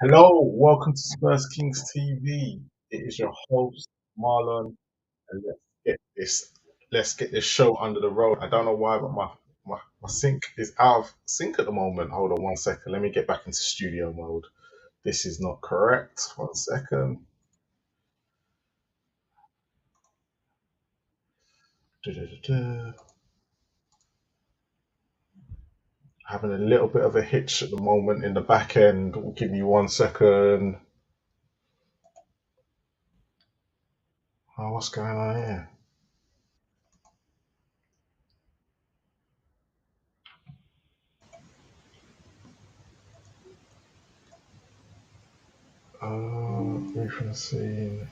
Hello, welcome to Spurs Kings TV. It is your host Marlon, and let's get this show under the road. I don't know why, but my sync is out of sync at the moment. Hold on 1 second. Let me get back into studio mode. This is not correct. 1 second. Du-du-du-du. Having a little bit of a hitch at the moment in the back end. We'll give you 1 second. Oh, what's going on here? Referencing.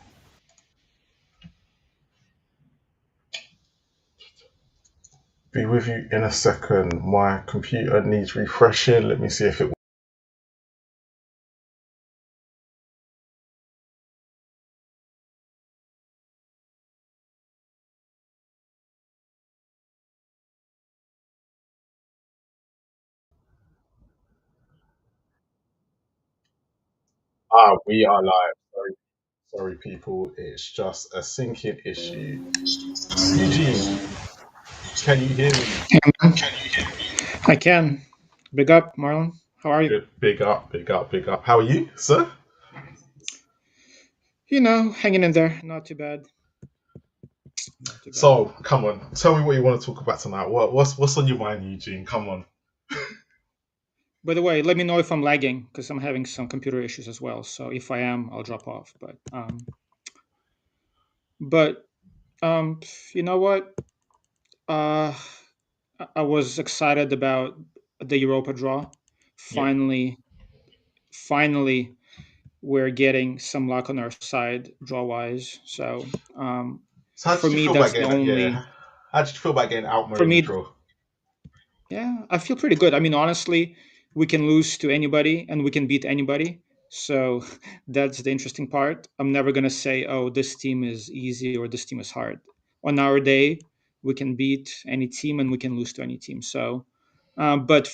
Be with you in a second. My computer needs refreshing. Let me see if it. We are live. Sorry, people. It's just a syncing issue. Eugene, can you hear me? Hey, man. I can. Big up, Marlon. How are you? Good. Big up, big up, big up. How are you, sir? Hanging in there. Not too bad. Not too bad. So, come on. Tell me what you want to talk about tonight. What's on your mind, Eugene? Come on. By the way, let me know if I'm lagging because I'm having some computer issues as well. So if I am, I'll drop off. But you know what? Uh, I was excited about the Europa draw. Yeah. Finally, we're getting some luck on our side draw wise. So So, how for did you me, feel about that's the getting that? only. Yeah. How did you feel about getting Altmer For in the me, draw? Yeah, I feel pretty good. I mean, honestly, we can lose to anybody and we can beat anybody. So that's the interesting part. I'm never going to say, oh, this team is easy or this team is hard. On our day, we can beat any team and we can lose to any team. But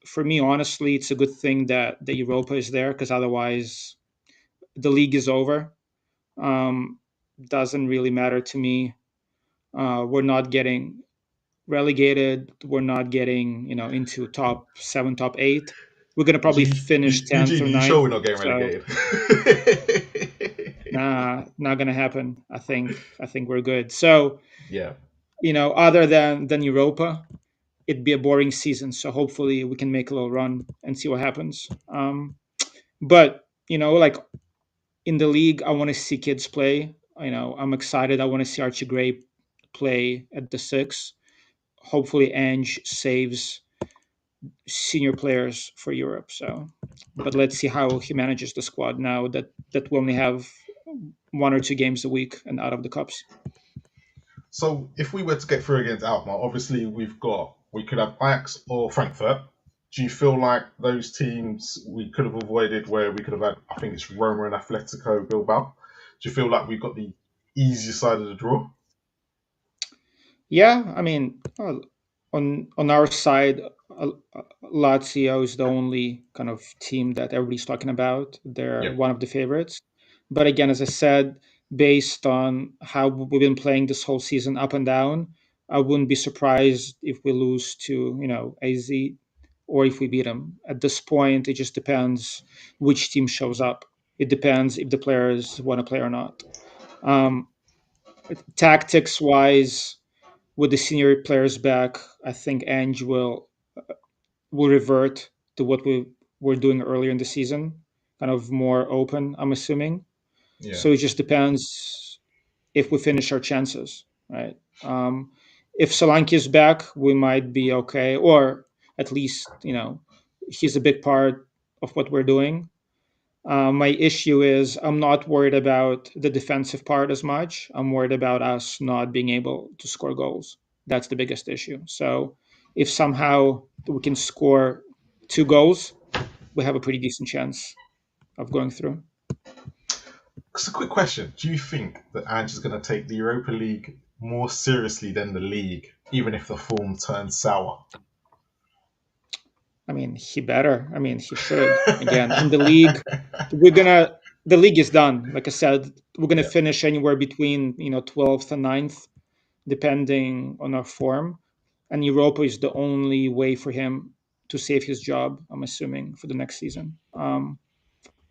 for me, honestly, it's a good thing that the Europa is there because otherwise the league is over. Um, doesn't really matter to me. We're not getting relegated. We're not getting, into top seven, top eight. We're gonna probably finish tenth Eugene, or are you sure ninth. we're not getting So relegated? nah, not gonna happen. I think we're good. So Yeah. other than Europa, it'd be a boring season. So hopefully we can make a little run and see what happens. But like in the league, I want to see kids play. I'm excited. I want to see Archie Gray play at the six. Hopefully, Ange saves senior players for Europe. So, but let's see how he manages the squad now that we only have 1 or 2 games a week and out of the cups. So if we were to get through against Alkmaar, obviously we could have Ajax or Frankfurt. Do you feel like those teams we could have avoided where we could have had, I think it's Roma and Atletico Bilbao? Do you feel like we got the easier side of the draw? Yeah, I mean, on our side, Lazio is the only kind of team that everybody's talking about. They're Yeah. one of the favorites. But again, as I said, based on how we've been playing this whole season up and down, I wouldn't be surprised if we lose to, AZ or if we beat them. At this point, it just depends which team shows up. It depends if the players want to play or not. Um, Tactics wise, with the senior players back, I think Ange will revert to what we were doing earlier in the season, kind of more open. I'm assuming. Yeah. So it just depends if we finish our chances, right? If Solanke is back, we might be okay, or at least he's a big part of what we're doing. My issue is I'm not worried about the defensive part as much. I'm worried about us not being able to score goals. That's the biggest issue. So if somehow we can score 2 goals, we have a pretty decent chance of going through. Just a quick question. Do you think that Ange is going to take the Europa League more seriously than the league, even if the form turns sour? I mean, he better. I mean, he should. Again, in the league, we're gonna. The league is done. Like I said, we're gonna Yeah, finish anywhere between 12th and ninth, depending on our form. And Europa is the only way for him to save his job. I'm assuming for the next season,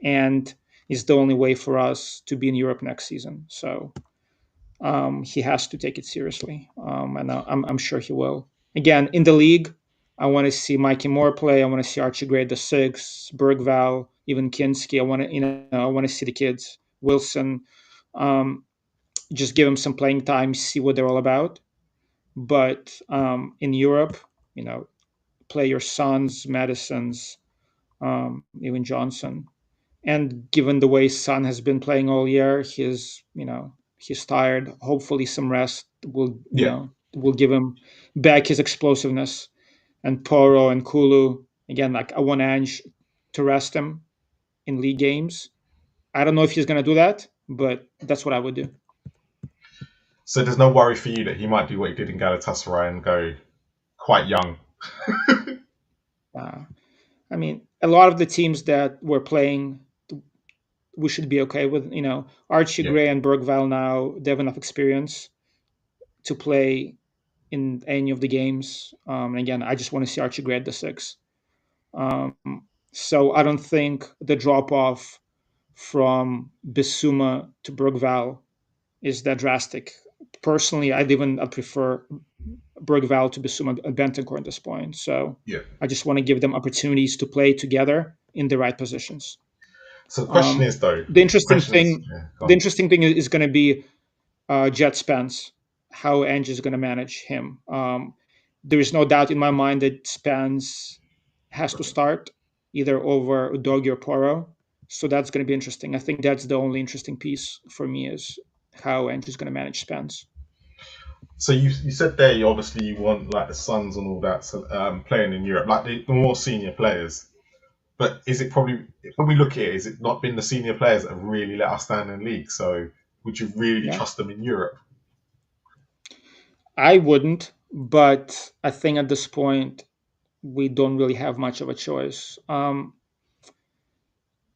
and it's the only way for us to be in Europe next season. So he has to take it seriously, and I'm sure he will. Again, in the league, I want to see Mikey Moore play. I want to see Archie Gray the six, Bergval, even Kinski. I want to see the kids, Wilson. Um, just give them some playing time, see what they're all about. But in Europe, you know, play your Sons, Madisons, even Johnson. And given the way Son has been playing all year, he's tired. Hopefully, some rest yeah. will give him back his explosiveness. And Poro and Kulu again, like I want Ange to rest him in league games. I don't know if he's gonna do that, but that's what I would do. So there's no worry for you that he might do what he did in Galatasaray and go quite young. Uh, I mean, a lot of the teams that we're playing, we should be okay with. Archie Yeah, Gray and Bergval now they have enough experience to play in any of the games. And again, I just want to see Archie Gray at the six. Um, so I don't think the drop off from Bissouma to Bergval is that drastic. Personally, I'd prefer Bergval to Bissouma and Bentancur at this point. So yeah. I just want to give them opportunities to play together in the right positions. So the question Um, is though, the the interesting question is, thing, yeah, go the on. interesting thing is going to be Jet Spence, how Ange is going to manage him. There is no doubt in my mind that Spence has to start either over Udogi or Poro. So that's going to be interesting. I think that's the only interesting piece for me is how Ange is going to manage Spence. So you said there, obviously you want like the Suns and all that, so, playing in Europe, like the more senior players. But is it probably, when we look at it, is it not been the senior players that have really let us down in league? So would you really Yeah, trust them in Europe? I wouldn't, but I think at this point we don't really have much of a choice.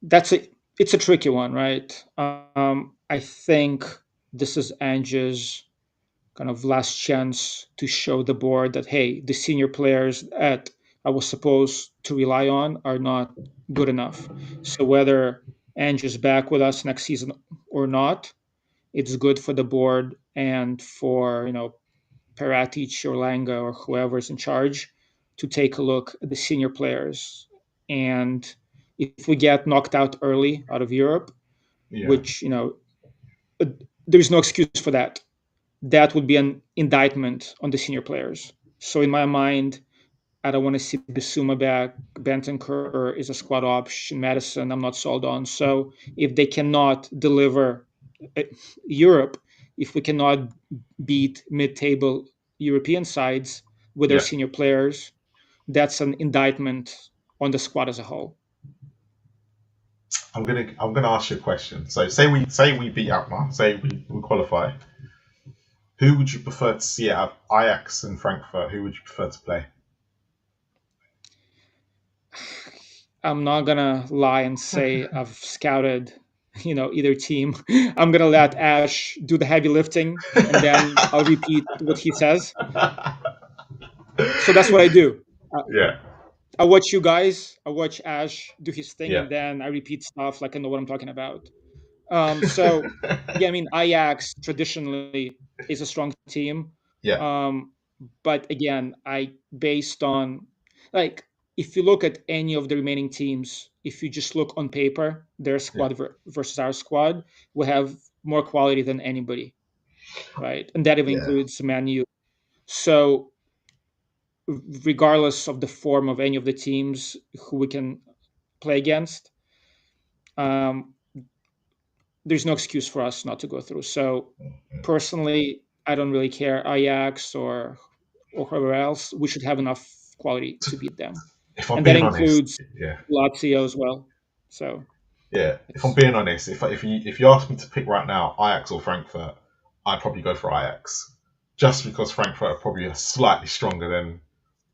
That's a It's a tricky one, right? I think this is Ange's kind of last chance to show the board that hey, the senior players that I was supposed to rely on are not good enough. So whether Ange is back with us next season or not, it's good for the board and for Paratic or Langa or whoever's in charge to take a look at the senior players. And if we get knocked out early out of Europe, Yeah, which uh, there's no excuse for that, that would be an indictment on the senior players. So in my mind, I don't want to see Bissouma back. Bentancur is a squad option. Madison, I'm not sold on. So if they cannot deliver uh, Europe, if we cannot beat mid-table European sides with their yeah. senior players, that's an indictment on the squad as a whole. I'm gonna ask you a question. So say we beat Alkmaar, say we qualify. Who would you prefer to see out of Ajax and Frankfurt? Who would you prefer to play? I'm not gonna lie and say I've scouted, either team. I'm gonna let Ash do the heavy lifting, and then I'll repeat what he says. So that's what I do. Yeah, I watch you guys. I watch Ash do his thing, yeah, and then I repeat stuff like I know what I'm talking about. So yeah, I mean Ajax traditionally is a strong team, yeah, um, but again, I based on like if you look at any of the remaining teams, if you just look on paper, their yeah, squad versus our squad, we have more quality than anybody, right? And that even yeah. includes Man U. So regardless of the form of any of the teams who we can play against, um, there's no excuse for us not to go through. So personally, I don't really care Ajax or whoever else. We should have enough quality to beat them, If I'm and that being honest, includes yeah, Lazio as well. So yeah. If I'm it's being honest, if you ask me to pick right now, Ajax or Frankfurt, I'd probably go for Ajax, just because Frankfurt are probably slightly stronger than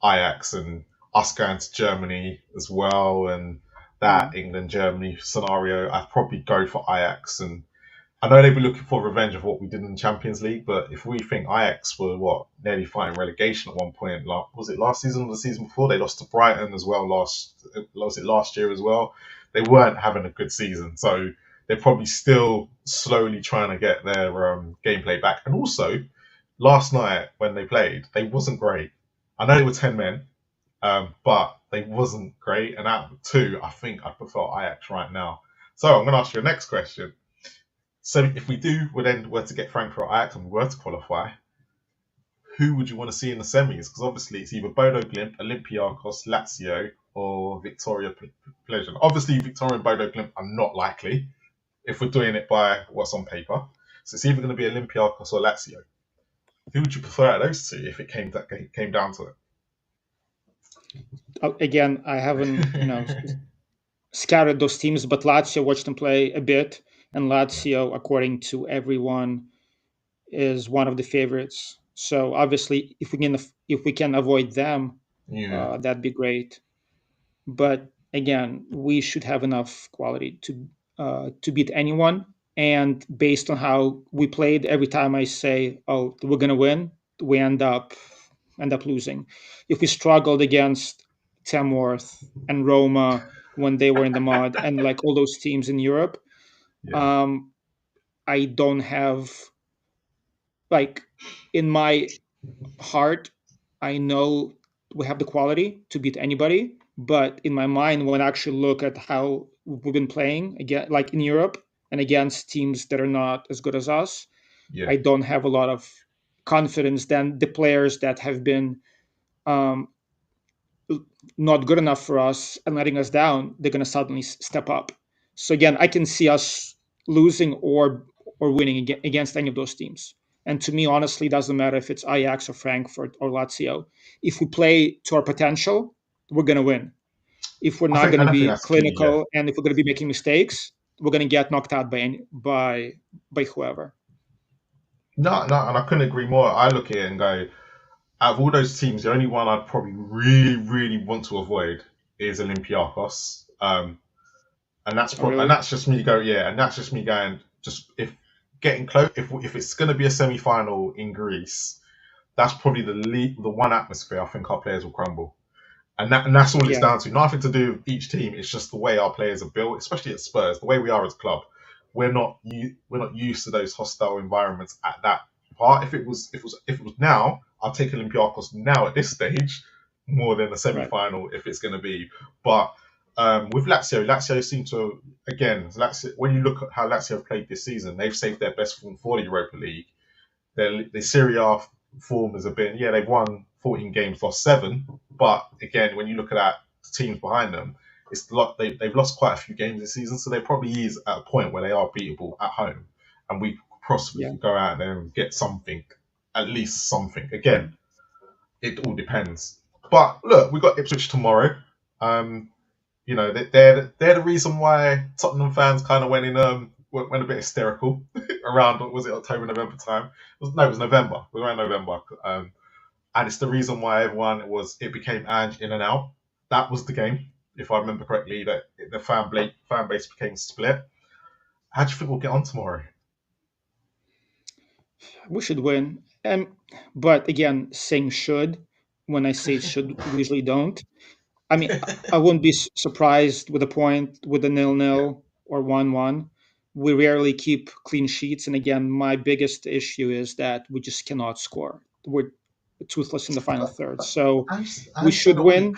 Ajax, and us going to Germany as well, and Yeah. that England Germany scenario, I'd probably go for Ajax. And I know they'd be looking for revenge of what we did in the Champions League, but if we think Ajax were what nearly fighting relegation at one point, like was it last season or the season before? They lost to Brighton as well last year as well. They weren't having a good season, so they're probably still slowly trying to get their gameplay back. And also, last night when they played, they wasn't great. I know they were 10 men, but they wasn't great. And out of the two, I think I prefer Ajax right now. So I'm going to ask you a next question. So if we do, we then were to get Frankfurt or Ajax and we were to qualify, who would you want to see in the semis? Because obviously it's either Bodo Glimt, Olympiacos, Lazio, or Victoria Pleasure. Obviously, Victoria and Bodo Glimt are not likely if we're doing it by what's on paper. So it's either going to be Olympiacos or Lazio. Who would you prefer out of those two if it came down to Again, I haven't it? scouted those teams, but Lazio watched them play a bit, and Lazio, according to everyone, is one of the favorites. So obviously, if we can avoid them, Yeah, that'd be great. But again, we should have enough quality to beat anyone. And based on how we played, every time I say, "Oh, we're gonna win," we end up losing. If we struggled against Tamworth and Roma when they were in the mud, and like all those teams in Europe, yeah, um, I don't have like in my heart, I know we have the quality to beat anybody, but in my mind, when I actually look at how we've been playing again, like in Europe and against teams that are not as good as us, yeah. I don't have a lot of confidence than the players that have been um, not good enough for us and letting us down. They're going to suddenly step up. So again, I can see us losing or winning against any of those teams. And to me, honestly, it doesn't matter if it's Ajax or Frankfurt or Lazio. If we play to our potential, we're going to win. If we're not going I to think be that's key. Yeah. clinical and if we're going to be making mistakes, we're going to get knocked out by whoever. No, no, and I couldn't agree more. I look at it and go, out of all those teams, the only one I'd probably really, really want to avoid is Olympiacos. Oh, really? That's just me go, yeah, and that's just me going, just if getting close, if it's going to be a semi final in Greece, that's probably the one atmosphere I think our players will crumble. And that's all it's Yeah, down to. Nothing to do with each team. It's just the way our players are built, especially at Spurs, the way we are as a club. We're not used to those hostile environments at that part. If it was now, I'll take Olympiacos now at this stage more than the semi right. final if it's going to be. But with Lazio seem to again. Lazio, when you look at how Lazio have played this season, they've saved their best form for the Europa League. The Serie A form has been, yeah, they've won 14 games, lost seven. But again, when you look at that, the teams behind them, it's a lot. They've lost quite a few games this season, so they probably is at a point where they are beatable at home, and we possibly Yeah. could go out there and get something, at least something. Again, it all depends. But look, we got Ipswich tomorrow. Um, they're the reason why Tottenham fans kind of went a bit hysterical around, was it October, November time? It was November. We were in November, and it's the reason why it became Ange in and out. That was the game, if I remember correctly. That the fan base became split. How do you think we'll get on tomorrow? We should win. But again, saying should, when I say should, we usually don't. I mean, I wouldn't be surprised with a point, with a Yeah, nil-nil or 1-1. We rarely keep clean sheets. And again, my biggest issue is that we just cannot score. We're toothless in the final but, third. but So we Ange had should a week. win.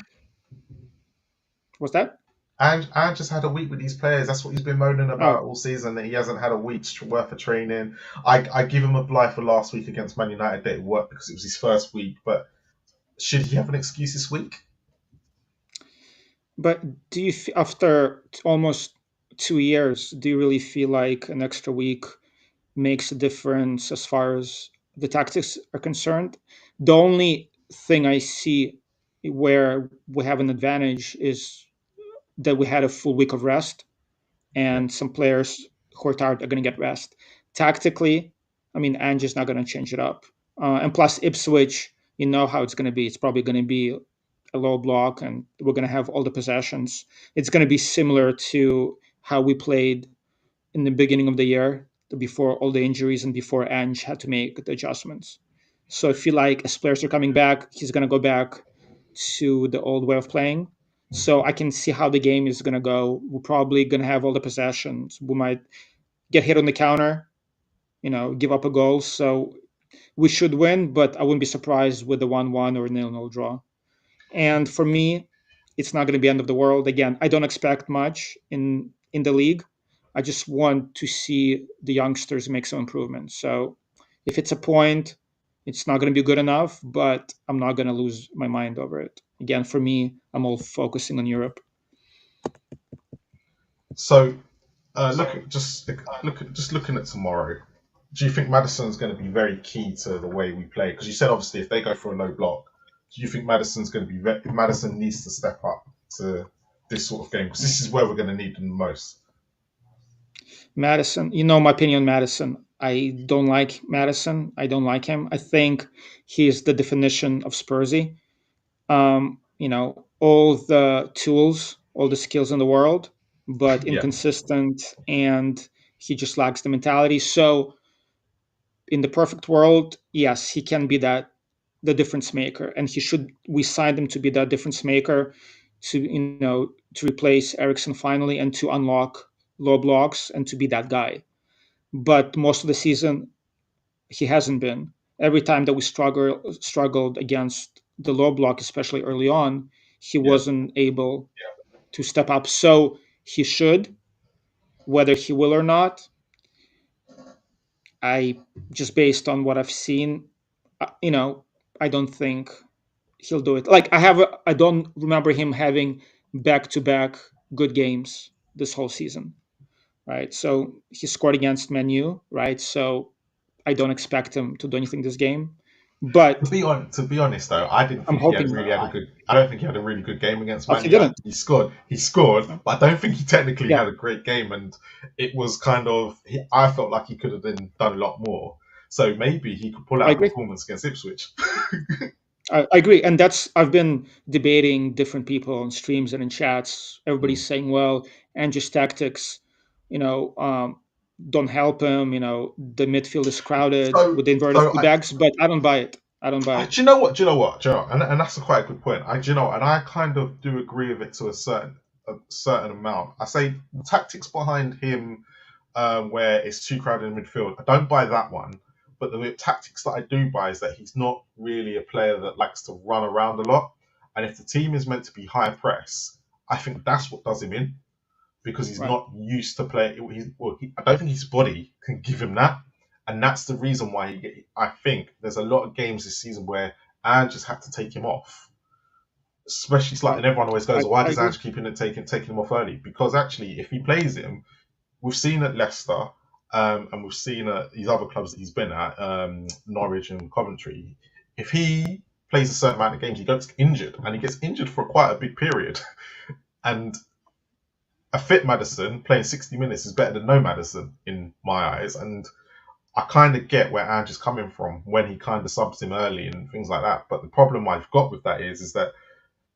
What's that? And just had a week with these players. That's what he's been moaning about Oh, all season. That he hasn't had a week's worth of training. I give him a blight for last week against Man United that it worked because it was his first week. But should he have an excuse this week? but do you, after almost 2 years, do you really feel like an extra week makes a difference as far as the tactics are concerned? The only thing I see where we have an advantage is that we had a full week of rest, Yeah, and some players who are tired are going to get rest. Tactically, I mean, Ange is not going to change it up. And plus, Ipswich, you know how it's going to be. It's probably going to be a low block and we're going to have all the possessions. It's going to be similar to how we played in the beginning of the year, before all the injuries and before Ange had to make the adjustments. So I feel like as players are coming back, he's going to go back to the old way of playing. So I can see how the game is going to go. We're probably going to have all the possessions. We might get hit on the counter, give up a goal. So we should win, but I wouldn't be surprised with the 1-1 or nil-nil draw. And for me, it's not going to be end of the world. Again, I don't expect much in the league. I just want to see the youngsters make some improvements. So if it's a point, it's not going to be good enough, but I'm not going to lose my mind over it. Again, for me, I'm all focusing on Europe. So just looking at tomorrow. Do you think Madison's going to be very key to the way we play? Because you said obviously if they go for a low block, do you think Madison's going to be? Madison needs to step up to this sort of game because this is where we're going to need them the most. Madison, you know my opinion on Madison. I don't like Madison. I don't like him. I think he's the definition of Spursy. All the tools, all the skills in the world, but Yeah, inconsistent, and he just lacks the mentality. So, in the perfect world, yes, he can be the difference maker, and he should. We signed him to be that difference maker, to replace Ericsson finally, and to unlock low blocks, and to be that guy. But most of the season, he hasn't been. Every time that we struggled against the low block, especially early on, he yeah. wasn't able to step up. So he should, whether he will or not. I just based on what I've seen, uh, you know, I don't think he'll do it. Like I don't remember him having back to back good games this whole season, right? So he scored against Menu, right? So I don't expect him to do anything this game, but To be honest though, I didn't I'm think he had hoping. really had a good. I don't think he had a really good game against Oh, Man he U. didn't. He scored, but I don't think he technically Yeah, had a great game, and it was kind of. I felt like he could have done a lot more. So maybe he could pull I out a agree. performance against Ipswich. I agree, and that's I've been debating different people on streams and in chats. Mm. Everybody's saying, "Well, Andrew's tactics, you know, don't help him. The midfield is crowded So with the inverted so I, fullbacks." But I don't buy it. I don't buy it. Do you know what? Do you know what? Do you know? And that's a quite a good point. Do you know? And I kind of do agree with it to a certain amount. I say the tactics behind him, where it's too crowded in midfield. I don't buy that one. But the tactics that I do buy is that he's not really a player that likes to run around a lot. And if the team is meant to be high press, I think that's what does him in because he's Right. not used to playing. I don't think his body can give him that, and that's the reason why I think there's a lot of games this season where Ange just had to take him off. Especially like, Right. and everyone always I, goes, "Why I does agree. Ange keep taking him off early?" Because actually, if he plays him, we've seen at Leicester, and we've seen at these other clubs that he's been at, Norwich and Coventry. If he plays a certain amount of games, he gets injured, and he gets injured for quite a big period. And a fit Madison playing 60 minutes is better than no Madison in my eyes. And I kind of get where Ange is coming from when he kind of subs him early and things like that. But the problem I've got with that is that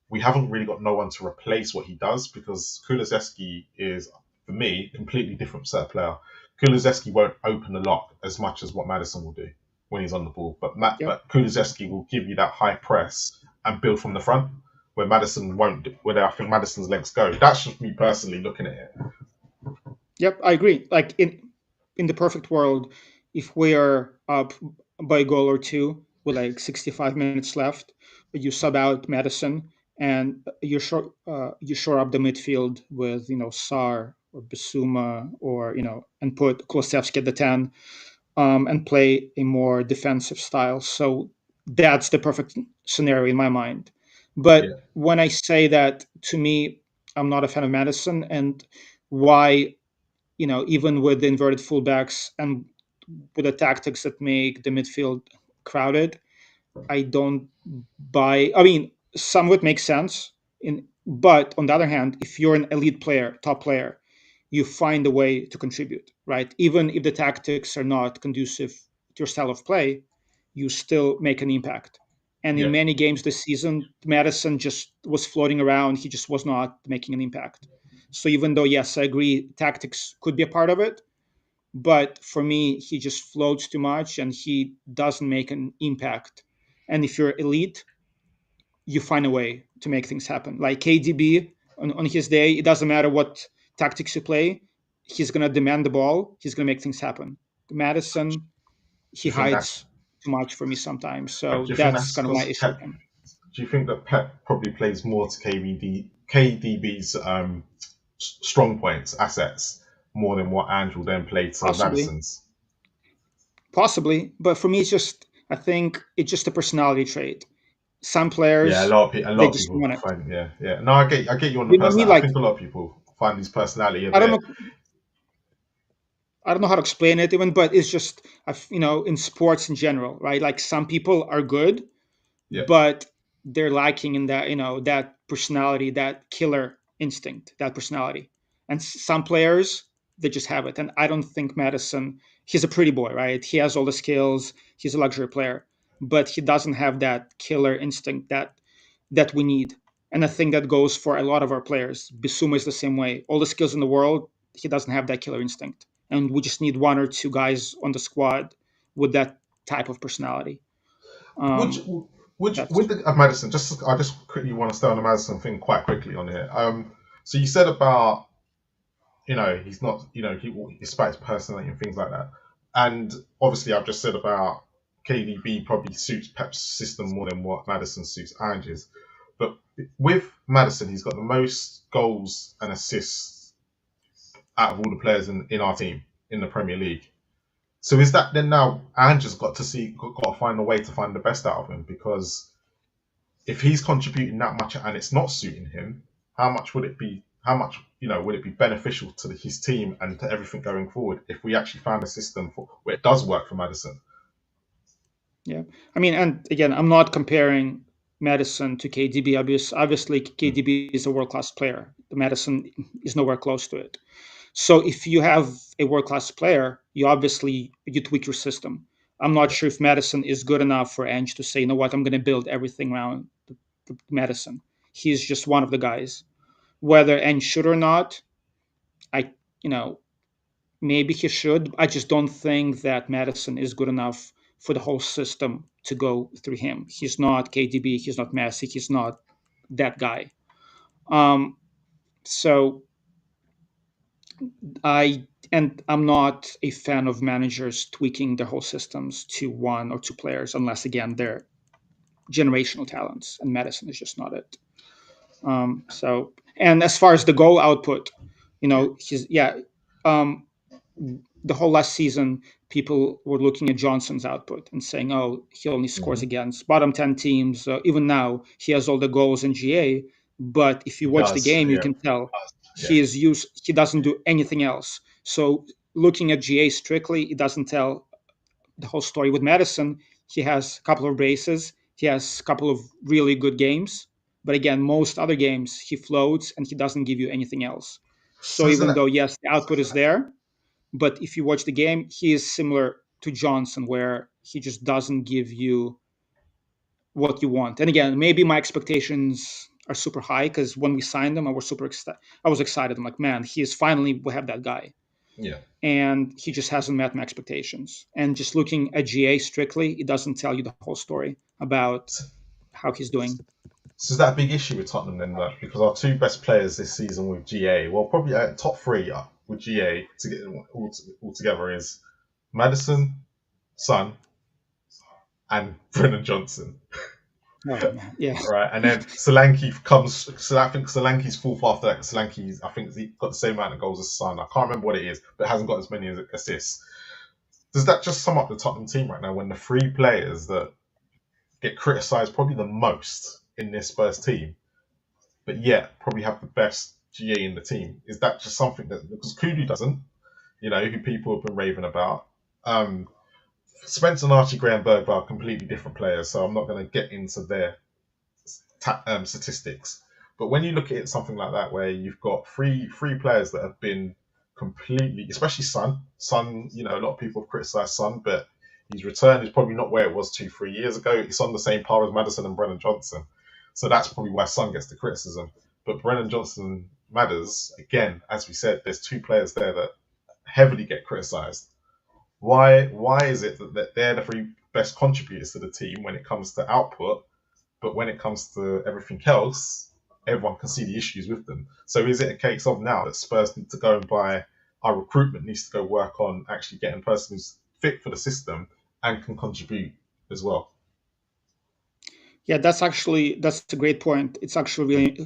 we haven't really got no one to replace what he does because Kulusevski is, for me, a completely different set of player. Kulusevski won't open the lock as much as what Madison will do when he's on the ball, Yep. but Kulusevski will give you that high press and build from the front where Madison won't. Where I think Madison's legs go. That's just me personally looking at it. Yep. I agree. Like in the perfect world, if we are up by a goal or two with like 65 minutes left, you sub out Madison and you shore up the midfield with Sar or Basuma or and put Klosevski at the 10, and play a more defensive style. So that's the perfect scenario in my mind. But Yeah, when I say that, to me, I'm not a fan of Madison, and why, even with the inverted fullbacks and with the tactics that make the midfield crowded, I don't buy. I mean, some of it makes sense. But on the other hand, if you're an elite player, top player, you find a way to contribute, right? Even if the tactics are not conducive to your style of play, you still make an impact. And in Yeah, many games this season, Madison just was floating around. He just was not making an impact. So even though, yes, I agree, tactics could be a part of it, but for me, he just floats too much and he doesn't make an impact. And if you're elite, you find a way to make things happen. Like KDB on his day, it doesn't matter what tactics you play, he's going to demand the ball, he's going to make things happen. Madison, do he you think that's? hides too much for me sometimes. Do So you think that's that's kind of my because issue with Pep? him. Do you think that Pep probably plays more to KDB's strong points, assets, more than what Ange will then play to Possibly, Madison's? possibly. But for me, it's just, I think it's just a personality trait. Some Yeah, players, a they lot of just people want it. find, yeah, yeah. No, I get you on the You know what I mean? personality. I Like, think a lot of people find his personality a I don't bit. know, I don't know how to explain it even, but it's just, in sports in general, right? Like some people are good, Yeah. but they're lacking in that, that personality, that killer instinct, that personality. And some players, they just have it. And I don't think Madison, he's a pretty boy, right? He has all the skills, he's a luxury player, but he doesn't have that killer instinct that we need. And I think that goes for a lot of our players. Bissouma is the same way. All the skills in the world, he doesn't have that killer instinct. And we just need one or two guys on the squad with that type of personality. Would Um, you, that's with the Madison? I just quickly want to stay on the Madison thing quite quickly on here. So you said about he's not despite his personality and things like that, and obviously I've just said about KDB probably suits Pep's system more than what Madison suits Ange's. But with Madison, he's got the most goals and assists out of all the players in our team in the Premier League. So is that then now Ange's got to find a way to find the best out of him, because if he's contributing that much and it's not suiting him, how much would it be? How much would it be beneficial to his team and to everything going forward if we actually found a system where it does work for Madison? Yeah, I mean, and again, I'm not comparing Madison to KDB. Obviously, Mm. KDB is a world class player. The Madison is nowhere close to it. So if you have a world class player, you tweak your system. I'm not Yeah. sure if Madison is good enough for Ange to say, you know what, I'm going to build everything around the Madison. He's just one of the guys. Whether Ange should or not, I you know maybe he should. I just don't think that Madison is good enough for the whole system to go through him. He's not KDB. He's not Messi. He's not that guy. Um, so I'm not a fan of managers tweaking their whole systems to one or two players, unless again they're generational talents, and Madison is just not it. And as far as the goal output, Yeah. he's yeah. Um, the whole last season, people were looking at Johnson's output and saying, "Oh, he only scores Hmm. against bottom 10 teams." Even now, he has all the goals in GA, but if you He watch the does. game, you Yeah. can tell Yeah. he doesn't do anything else. So looking at GA strictly, it doesn't tell the whole story. With Madison, he has a couple of races, he has a couple of really good games, but again, most other games he floats and he doesn't give you anything else. So So even though yes, the output is there, but if you watch the game, he is similar to Johnson, where he just doesn't give you what you want. And again, maybe my expectations are super high because when we signed him, I was excited. I'm like, man, he is finally we have that guy, yeah. and he just hasn't met my expectations. And just looking at GA strictly, it doesn't tell you the whole story about So, how he's doing. so is that a big issue with Tottenham then, though? Because our two best players this season with GA, well, probably top three with GA to get them all together is Madison, Son, and Brennan Johnson. Oh man, yeah, Right, and then Solanke comes. So I think Solanke's fourth after that. Solanke's, I think, he got the same amount of goals as Son. I can't remember what it is, but it hasn't got as many assists. Does that just sum up the Tottenham team right now? When the three players that get criticised probably the most in this Spurs team, but yet probably have the best GA in the team, is that just something that because Kudu doesn't, who people have been raving about. Um, Spence and Archie Graham Bergvall are completely different players, so I'm not going to get into their statistics. But when you look at it, something like that, where you've got three players that have been completely, especially Son. Son, a lot of people have criticised Son, but His return is probably not where it was 2, 3 years ago. It's on the same par as Madison and Brennan Johnson. So that's probably why Son gets the criticism. But Brennan Johnson matters, again, as we said, there's two players there that heavily get criticised. Why is it that they're the three best contributors to the team when it comes to output, but when it comes to everything else, everyone can see the issues with them. So is it a case of now that Spurs need to go and buy our recruitment needs to go work on actually getting a person who's fit for the system and can contribute as well? Yeah, that's a great point. It's actually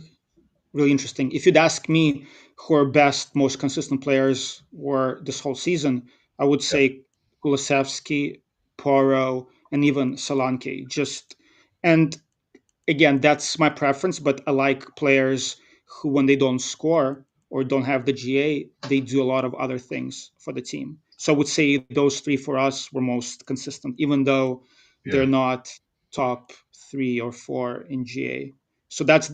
really interesting. If you'd ask me who are best, most consistent players were this whole season, I would Yeah, say Kulusevski, Poro, and even Solanke. Just and again, that's my preference, but I like players who, when they don't score or don't have the GA, they do a lot of other things for the team. So I would say those three for us were most consistent, even though they're yeah. not top 3 or 4 in GA. So that's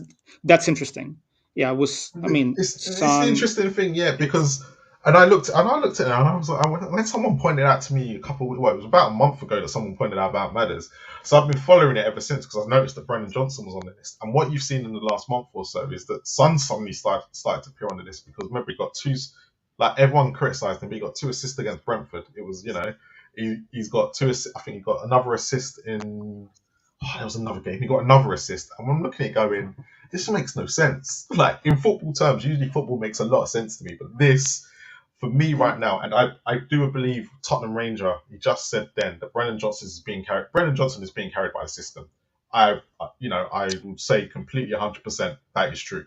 interesting. Yeah, it was I mean, It's the Son. interesting thing, yeah, Yes, because and I looked at it and I was like, when someone pointed out to me well, it was about a month ago that someone pointed out about Matters. So I've been following it ever since because I've noticed that Brendan Johnson was on the list. And what you've seen in the last month or so is that Son suddenly started to appear on the list because remember he got two, like everyone criticised him, but he got two assists against Brentford. It was he's got two. I think he got another assist in. Oh, there was another game. He got another assist, and I'm looking at it going, this makes no sense. Like in football terms, usually football makes a lot of sense to me, but this, for me yeah, right now, and I do believe Tottenham Ranger. He just said then that Brennan Johnson is being carried. Brennan Johnson is being carried by the system. I would say completely 100% that is true.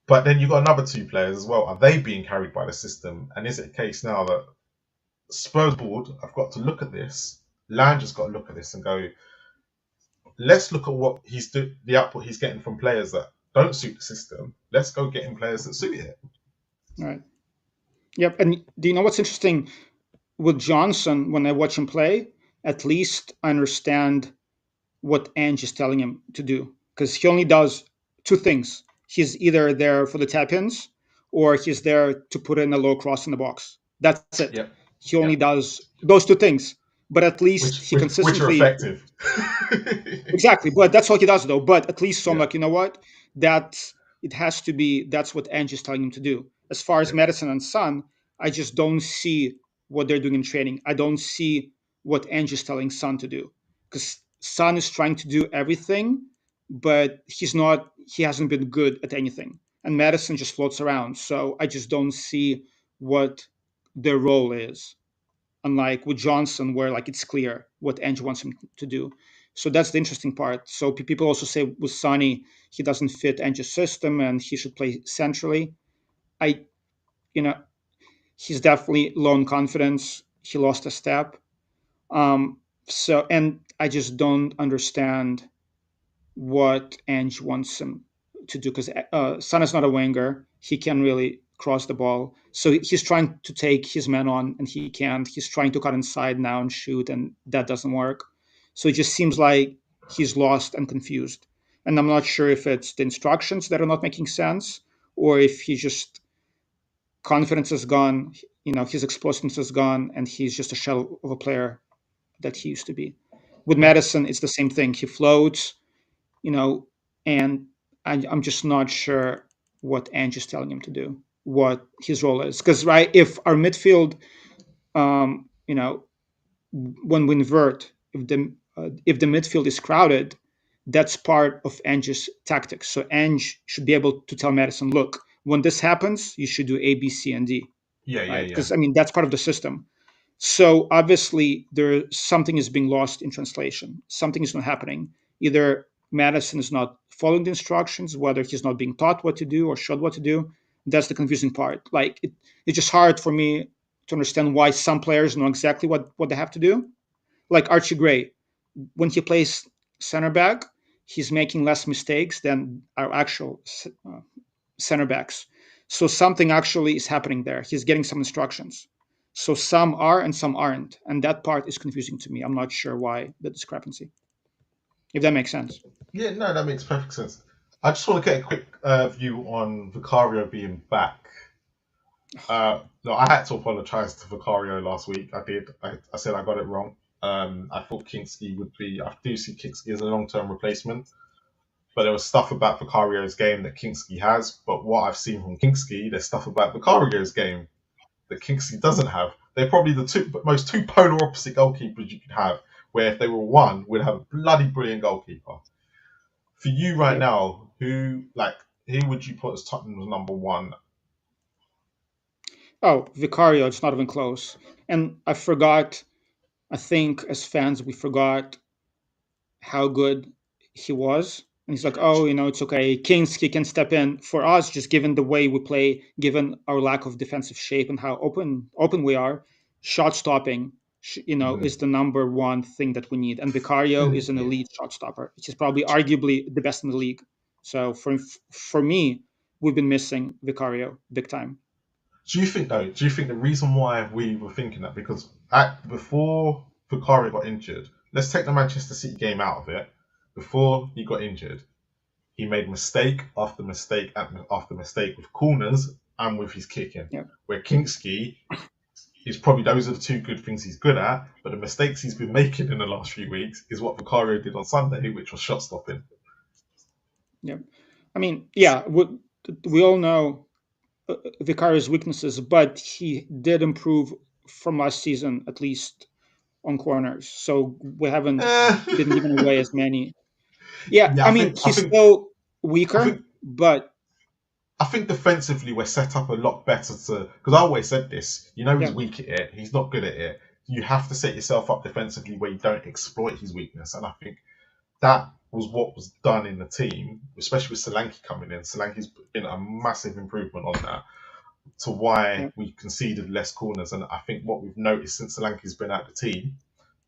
But then you've got another two players as well. Are they being carried by the system? And is it a case now that Spurs board have got to look at this? Langer's got to look at this and go, let's look at what the output he's getting from players that don't suit the system. Let's go get him players that suit it. all right. Yep. And do you know what's interesting with Johnson? When I watch him play, at least I understand what Ange is telling him to do because he only does two things. He's either there for the tap ins or he's there to put in a low cross in the box. That's it. Yep. He only Yep. does those two things, but at least Which he which are consistently. effective. Exactly, but that's all he does though. But at least so I'm Yeah. like, you know what? That it has to be. That's what Ange is telling him to do. As far as Yeah. Madison and Son, I just don't see what they're doing in training. I don't see what Ange is telling Son to do because Son is trying to do everything, but he's not. He hasn't been good at anything, and Madison just floats around. So I just don't see what their role is, unlike with Johnson, where like it's clear what Ange wants him to do. So that's the interesting part. So people also say with Sonny, he doesn't fit Ange's system and he should play centrally. I, you know, he's definitely low in confidence. He lost a step. And I just don't understand what Ange wants him to do because Son is not a winger. He can really cross the ball. So he's trying to take his man on and he can't. He's trying to cut inside now and shoot, and that doesn't work. So it just seems like he's lost and confused. And I'm not sure if it's the instructions that are not making sense or if he just confidence is gone, his explosiveness is gone, and he's just a shell of a player that he used to be. With Yeah. Madison, it's the same thing. He floats, you know, and I'm just not sure what Ange is telling him to do, what his role is. Because right, if our midfield, you know, when we invert, if the midfield is crowded, that's part of Ange's tactics. So Ange should be able to tell Madison, look, when this happens, you should do A, B, C, and D, Yeah. Yeah. right? Yeah. Because I mean that's part of the system. So obviously, there something is being lost in translation. Something is not happening. Either Madison is not following the instructions, whether he's not being taught what to do or showed what to do. That's the confusing part. Like it's just hard for me to understand why some players know exactly what they have to do. Like Archie Gray, when he plays center back, he's making less mistakes than our actual center backs. So something actually is happening there. He's getting some instructions. So some are and some aren't. And that part is confusing to me. I'm not sure why the discrepancy, if that makes sense. Yeah. No, that makes perfect sense. I just want to get a quick view on Vicario being back. No, I had to apologise to Vicario last week. I did. I said I got it wrong. I thought Kingsley would be. I do see Kingsley as a long-term replacement, but there was stuff about Vicario's game that Kingsley has. But what I've seen from Kingsley, there's stuff about Vicario's game that Kingsley doesn't have. They're probably the two polar opposite goalkeepers you could have. Where if they were one, we'd have a bloody brilliant goalkeeper. For you right Yep. now, who would you put as Tottenham's number one? Oh, Vicario, it's not even close. And I forgot. I think as fans, we forgot how good he was. And he's like, oh, it's okay. Kinski can step in for us, just given the way we play, given our lack of defensive shape and how open we are. Shot stopping, Mm, is the number one thing that we need. And Vicario is an yeah. elite shot stopper. He's probably arguably the best in the league. So for me, we've been missing Vicario big time. Do you think though? Do you think the reason why we were thinking that because before Vicario got injured, let's take the Manchester City game out of it. Before he got injured, he made mistake after mistake after mistake with corners and with his kicking. Yeah, Where Kinski is probably those are the two good things he's good at, but the mistakes he's been making in the last few weeks is what Vicario did on Sunday, which was shot stopping. yeah. I mean, yeah, we all know Vicario's weaknesses, but he did improve from last season, at least on corners. So we haven't Eh, been giving away as many. Yeah, yeah, I mean, I he's think, still I weaker, think but I think defensively we're set up a lot better to because I always said this. You know he's yeah, weak at it. He's not good at it. You have to set yourself up defensively where you don't exploit his weakness, and I think that was what was done in the team, especially with Solanke coming in. Solanke's been a massive improvement on that to yeah, why we conceded less corners, and I think what we've noticed since Solanke's been at the team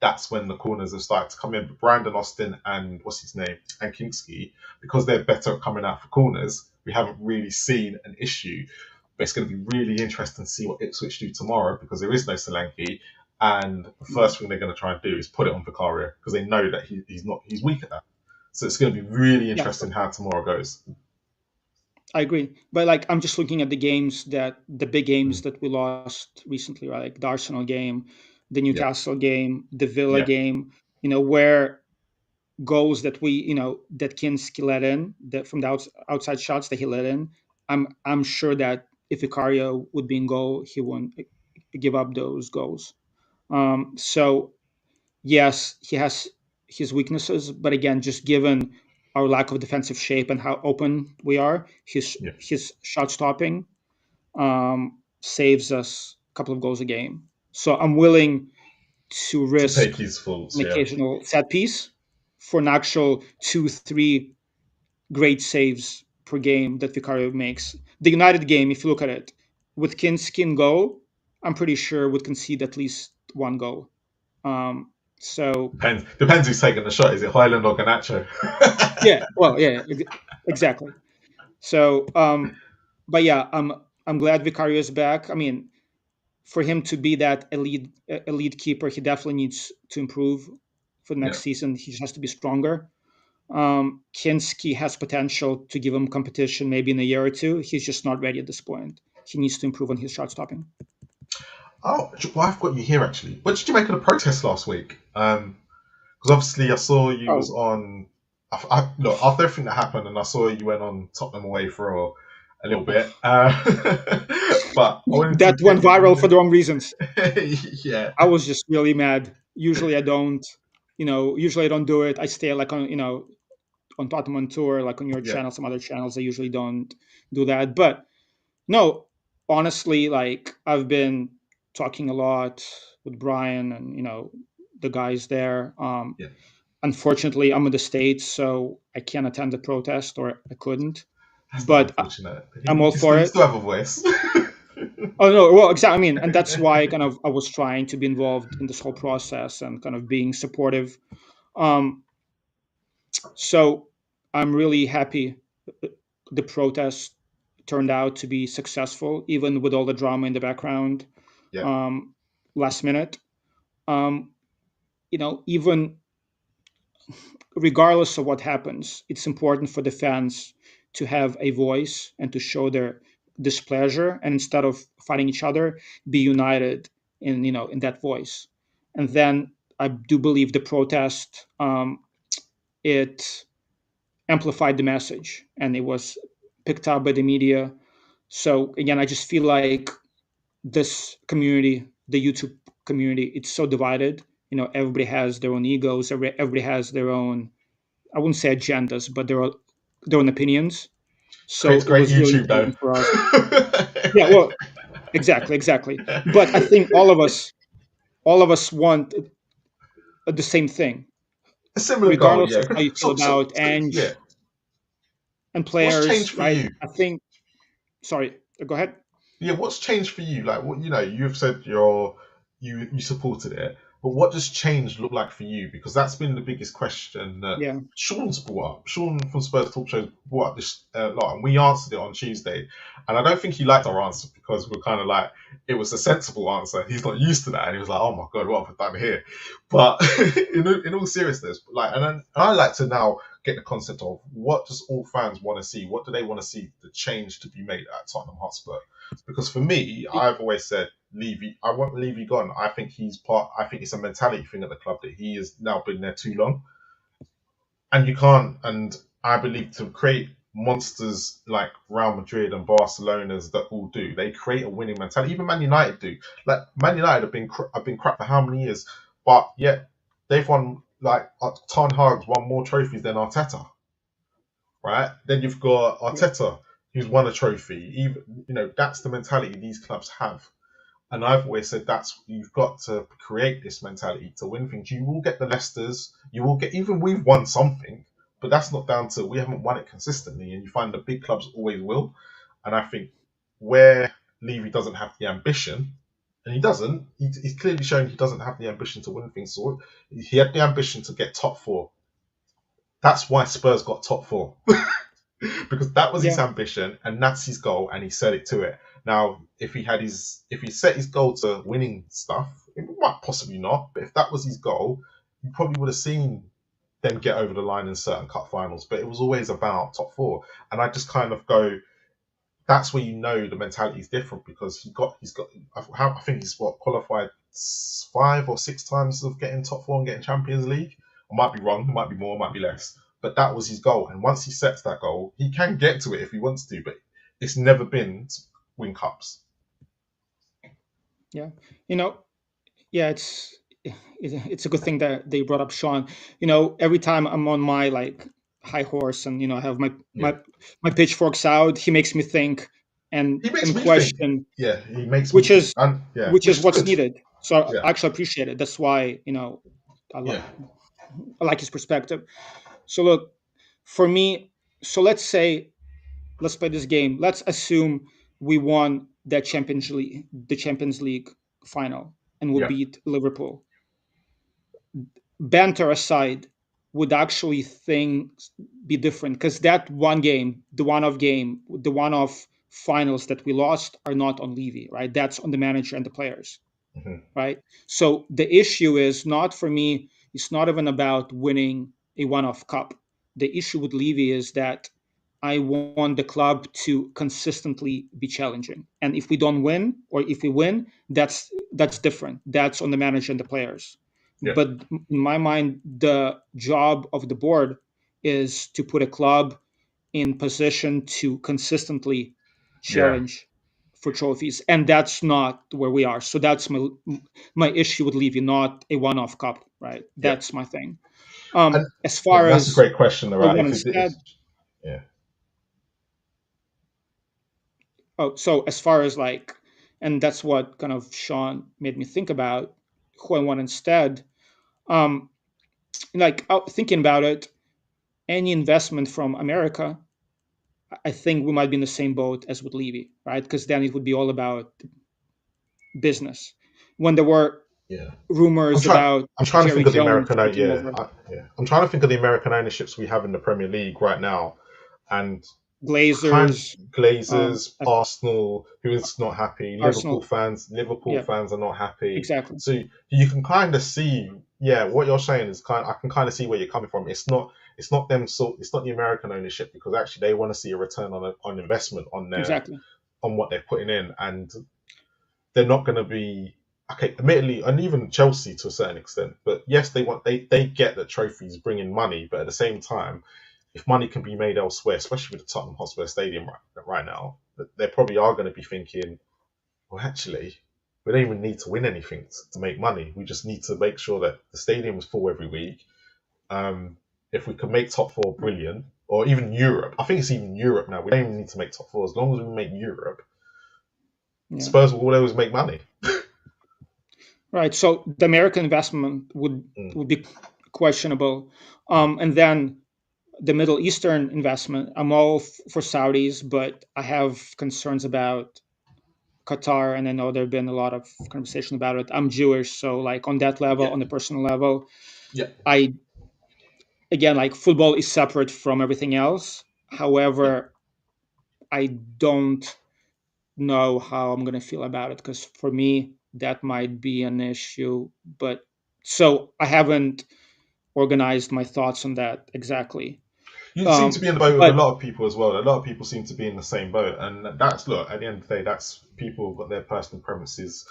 that's when the corners have started to come in. But Brandon Austin and what's his name and Kingsley, because they're better at coming out for corners, we haven't really seen an issue. But it's going to be really interesting to see what Ipswich do tomorrow because there is no Solanke. And the yeah, first thing they're going to try and do is put it on Vicario because they know that he's weak at that. So it's going to be really yeah. interesting how tomorrow goes. I agree, but like I'm just looking at the big games Mm. that we lost recently, right? Like the Arsenal game, the Yeah, Newcastle game, the Villa yeah, game. Where goals that that Kinski let in from the outside shots that he let in. I'm sure that if Icario would be in goal, he wouldn't give up those goals. So yes, he has his weaknesses, but again, just given our lack of defensive shape and how open we are, yeah. his shot stopping saves us a couple of goals a game. So I'm willing to To take risk his faults, an yeah. occasional set piece for an actual 2, 3 great saves per game that Vicario makes. The United game, if you look at it, with Kinski in goal, I'm pretty sure would concede at least one goal. Um, so Depends who's taking the shot. Is it Highland or Ganacho? yeah, well, yeah, exactly. So, but yeah, I'm glad Vicario is back. I mean, for him to be that elite keeper, he definitely needs to improve for the Yeah. next season. He just has to be stronger. Kinski has potential to give him competition maybe in a year or two. He's just not ready at this point. He needs to improve on his shot stopping. Oh, well, I've got you here actually. What did you make of the protest last week? Because obviously I saw you was Oh, on. Look, after everything that happened, and I saw you went on Tottenham away for a little bit. But I wanted to that get went your viral for view. the wrong reasons. Yeah, I was just really mad. Usually I don't, usually I don't do it. I stay like on, on Tottenham tour, like on your yeah, channel, some other channels. I usually don't do that. But no, honestly, like I've been talking a lot with Brian and the guys there. yeah. Unfortunately, I'm in the States, so I can't attend the protest, or I couldn't. That's not But unfortunate. I'm You all can still for you it. still have a voice. Oh no, well, exactly. I mean, and that's why kind of I was trying to be involved in this whole process and kind of being supportive. Um, so I'm really happy the protest turned out to be successful, even with all the drama in the background. Yeah, Um, Last minute, um, even regardless of what happens, it's important for the fans to have a voice and to show displeasure, and instead of fighting each other, be united in in that voice. And then I do believe the protest, it amplified the message, and it was picked up by the media. So again, I just feel like this community, the YouTube community, it's so divided. Everybody has their own egos. Everybody has their own, I wouldn't say agendas, but their own opinions. So Creates it great was really YouTube though. important for us. Yeah, well, exactly, exactly. But I think all of us want the same thing, A similar goal, regardless yeah. of how you feel about Yeah. and What's changed players, for right? you? I think. Sorry, go ahead. Yeah, what's changed for you? Like, what you've said you supported it, but what does change look like for you? Because that's been the biggest question that Yeah, Sean's brought up. Sean from Spurs Talk Show brought up this lot, and we answered it on Tuesday. And I don't think he liked our answer because we're kind of like it was a sensible answer. He's not used to that, and he was like, "Oh my god, what have I done here?" But in all seriousness, and I like to now get the concept of what does all fans want to see? What do they want to see the change to be made at Tottenham Hotspur? Because for me, I've always said Levy. I want Levy gone. I think he's part. I think it's a mentality thing at the club that he has now been there too long, and you can't. And I believe to create monsters like Real Madrid and Barcelona's that all do, they create a winning mentality. Even Man United do. Like Man United have been crap for how many years, but yet they've won. Like Ten Hag's won more trophies than Arteta, right? Then you've got yeah, Arteta, who's won a trophy. Even that's the mentality these clubs have. And I've always said that's you've got to create this mentality to win things. You will get the Leicesters, you will get even we've won something, but that's not down to we haven't won it consistently. And you find the big clubs always will. And I think where Levy doesn't have the ambition, and he doesn't, he's clearly shown he doesn't have the ambition to win things. So he had the ambition to get top four. That's why Spurs got top four. Because that was his yeah, ambition and that's his goal, and he set it to it. Now, if he set his goal to winning stuff, it might possibly not, but if that was his goal, you probably would have seen them get over the line in certain cup finals. But it was always about top four, and I just kind of go, that's where the mentality is different because he's got I think he's qualified 5 or 6 times of getting top four and getting Champions League. I might be wrong, it might be more, it might be less, but that was his goal. And once he sets that goal, he can get to it if he wants to, but it's never been to win cups. yeah. You know, yeah. It's a good thing that they brought up Sean. Every time I'm on my like high horse and I have my Yeah, my pitchforks out, he makes me think and he makes and me think. question, Yeah, he makes me which think, is and yeah, which which is is what's good. needed. So Yeah, I actually appreciate it. That's why I, li- yeah, I like his perspective. So look, for me, so let's play this game. Let's assume we won the Champions League final, and we yeah. beat Liverpool. Banter aside, would actually things be different? Because that one game, the one-off finals that we lost are not on Levy, right? That's on the manager and the players, Hmm. right? So the issue is not for me, it's not even about winning a one off cup. The issue with Levy is that I want the club to consistently be challenging. And if we don't win, or if we win, that's different. That's on the manager and the players. Yeah, But in my mind, the job of the board is to put a club in position to consistently yeah, challenge for trophies, and that's not where we are. So that's my issue with Levy, not a one-off cup, right? yeah. That's my thing. And As yeah, far that's a as great question, who I right? want If it instead, is, yeah, so as far as like, and that's what kind of Sean made me think about who I want instead. Um, like thinking about it, any investment from America, I think we might be in the same boat as with Levy, right? Because then it would be all about business. When there were yeah. I'm rumors trying. about I'm trying to Jerry think of the Jones American. taking Yeah, over, yeah. I'm trying to think of the American ownerships we have in the Premier League right now, and kind Glazers, Glazers, as Arsenal, who is not happy. Liverpool Arsenal. fans. Liverpool Yeah, fans are not happy. exactly. So you can kind of see. Yeah, what you're saying is kind. I can kind of see where you're coming from. It's not. It's not them. So it's not the American ownership because actually they want to see a return on investment on their Exactly. on what they're putting in, and they're not going to be okay. Admittedly, and even Chelsea to a certain extent, but yes, they get that trophies bring in money, but at the same time, if money can be made elsewhere, especially with the Tottenham Hotspur Stadium right now, they probably are going to be thinking, well, actually, we don't even need to win anything to make money. We just need to make sure that the stadium is full every week. If we can make top four, brilliant. Or even Europe. I think it's even Europe now. We don't even need to make top four. As long as we make Europe, Yeah. Spurs will always make money. Right. So the American investment Mm. would be questionable, and then the Middle Eastern investment. I'm all for Saudis, but I have concerns about Qatar, and I know there've been a lot of conversation about it. I'm Jewish, so like on that level, Yeah, on the personal level, yeah, I again like football is separate from everything else. yeah. However, I don't know how I'm gonna feel about it because for me that might be an issue. But so I haven't organized my thoughts on that exactly. You seem to be in the boat with a But lot of people as well. A lot of people seem to be in the same boat, and that's look. At the end of the day, that's people have got their personal preferences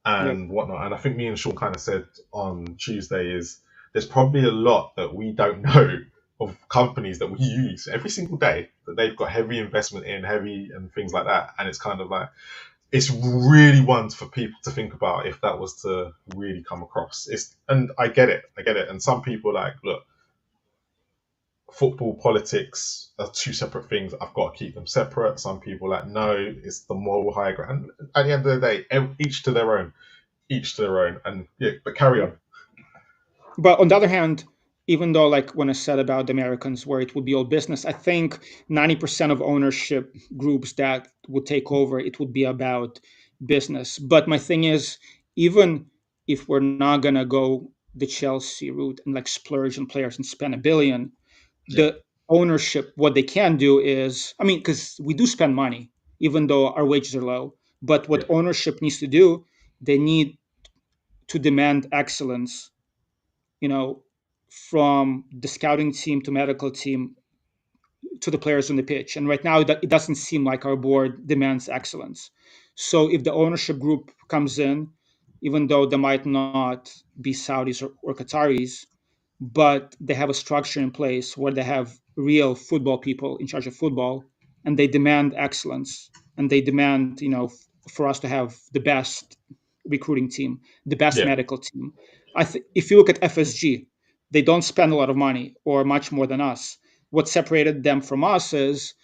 yeah, and whatnot. And I think me and Sean kind of said on Tuesday is there's probably a lot that we don't know of companies that we use every single day that they've got heavy investment in, heavy and things like that. And it's kind of like it's really one for people to think about if that was to really come across. It's and I get it. And some people like look, football politics are two separate things. I've got to keep them separate. Some people like no, it's the moral high ground. And at the end of the day, each to their own each to their own. And yeah, but carry yeah. on. But on the other hand, even though like when I said about the Americans where it would be all business, I think 90% of ownership groups that would take over, it would be about business. But my thing is, even if we're not gonna go the Chelsea route and like splurge on players and spend a billion, Yeah, the ownership, what they can do is, I mean, because we do spend money, even though our wages are low. But yeah, what ownership needs to do, they need to demand excellence, you know, from the scouting team to medical team to the players on the pitch. And right now, it doesn't seem like our board demands excellence. So if the ownership group comes in, even though they might not be Saudis or Qataris, but they have a structure in place where they have real football people in charge of football, and they demand excellence, and they demand, for us to have the best recruiting team, the best yeah. medical team. If you look at FSG, they don't spend a lot of money or much more than us. What separated them from us is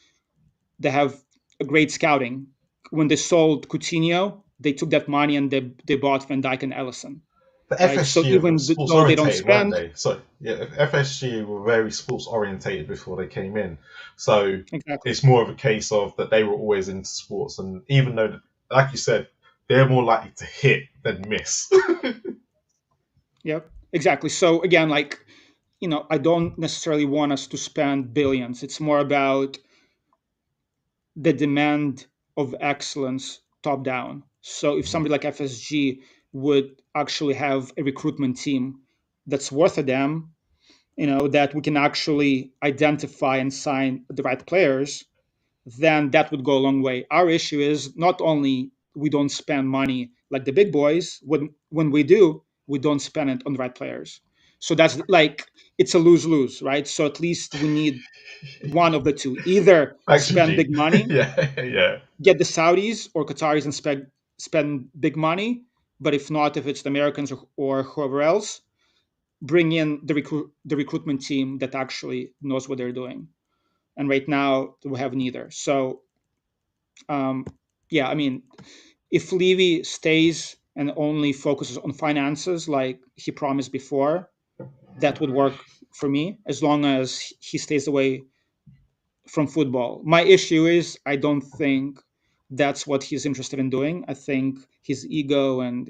they have a great scouting. When they sold Coutinho, they took that money and they bought Van Dijk and Ellison, The right? So FSG were even sports though they don't orientated, weren't spend, they? So yeah, FSG were very sports orientated before they came in. So exactly. it's more of a case of that they were always into sports, and even though, like you said, they're more likely to hit than miss. Yep, exactly. So again, like, I don't necessarily want us to spend billions. It's more about the demand of excellence top down. So if somebody like FSG would actually have a recruitment team that's worth a damn, that we can actually identify and sign the right players, then that would go a long way. Our issue is not only we don't spend money like the big boys, when we do, we don't spend it on the right players. So that's like it's a lose lose, right? So at least we need one of the two: either Thanks, spend Eugene. big money, Yeah, yeah, get the Saudis or Qataris and spend big money. But if not, if it's the Americans or whoever else, bring in the recruitment team that actually knows what they're doing. And right now we have neither. So um, yeah, I mean, if Levy stays and only focuses on finances like he promised before, that would work for me as long as he stays away from football. My issue is I don't think that's what he's interested in doing. I think his ego and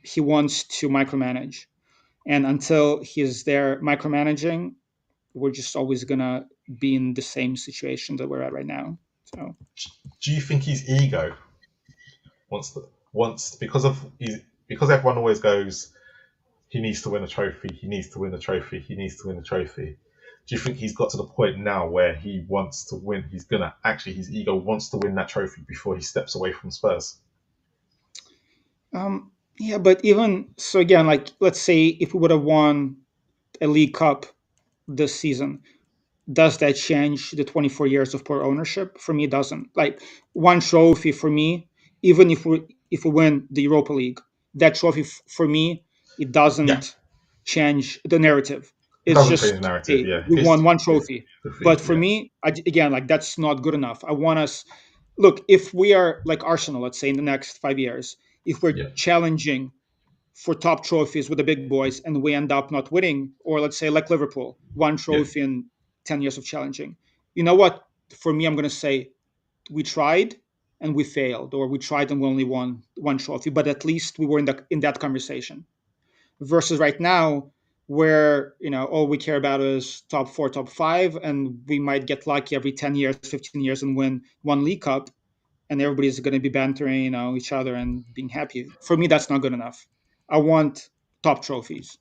he wants to micromanage. And until he's there micromanaging, we're just always gonna be in the same situation that we're at right now. So do you think his ego wants because of because everyone always goes he needs to win a trophy, he needs to win a trophy, he needs to win a trophy. Do you think he's got to the point now where he wants to win? He's gonna actually, his ego wants to win that trophy before he steps away from Spurs. Yeah, but even so, again, like let's say if we would have won a League Cup this season, does that change the 24 years of poor ownership? For me, it doesn't. Like one trophy for me, even if we win the Europa League, that trophy for me, it Yeah, doesn't change the narrative. it It's doesn't change the just, narrative. hey, Yeah, we it's won one yeah, trophy. defeat. But for Yeah, me, again, like that's not good enough. I want us look if we are like Arsenal, let's say in the next 5 years, if we're yeah, challenging for top trophies with the big boys and we end up not winning, or let's say like Liverpool, one yeah. trophy in 10 years of challenging. You know what? For me, I'm going to say we tried and we failed, or we tried and we only won one trophy, but at least we were in that conversation. Versus right now, where all we care about is top four, top five, and we might get lucky every 10 years, 15 years, and win one League Cup, and everybody's going to be bantering, each other and being happy. For me, that's not good enough. I want top trophies,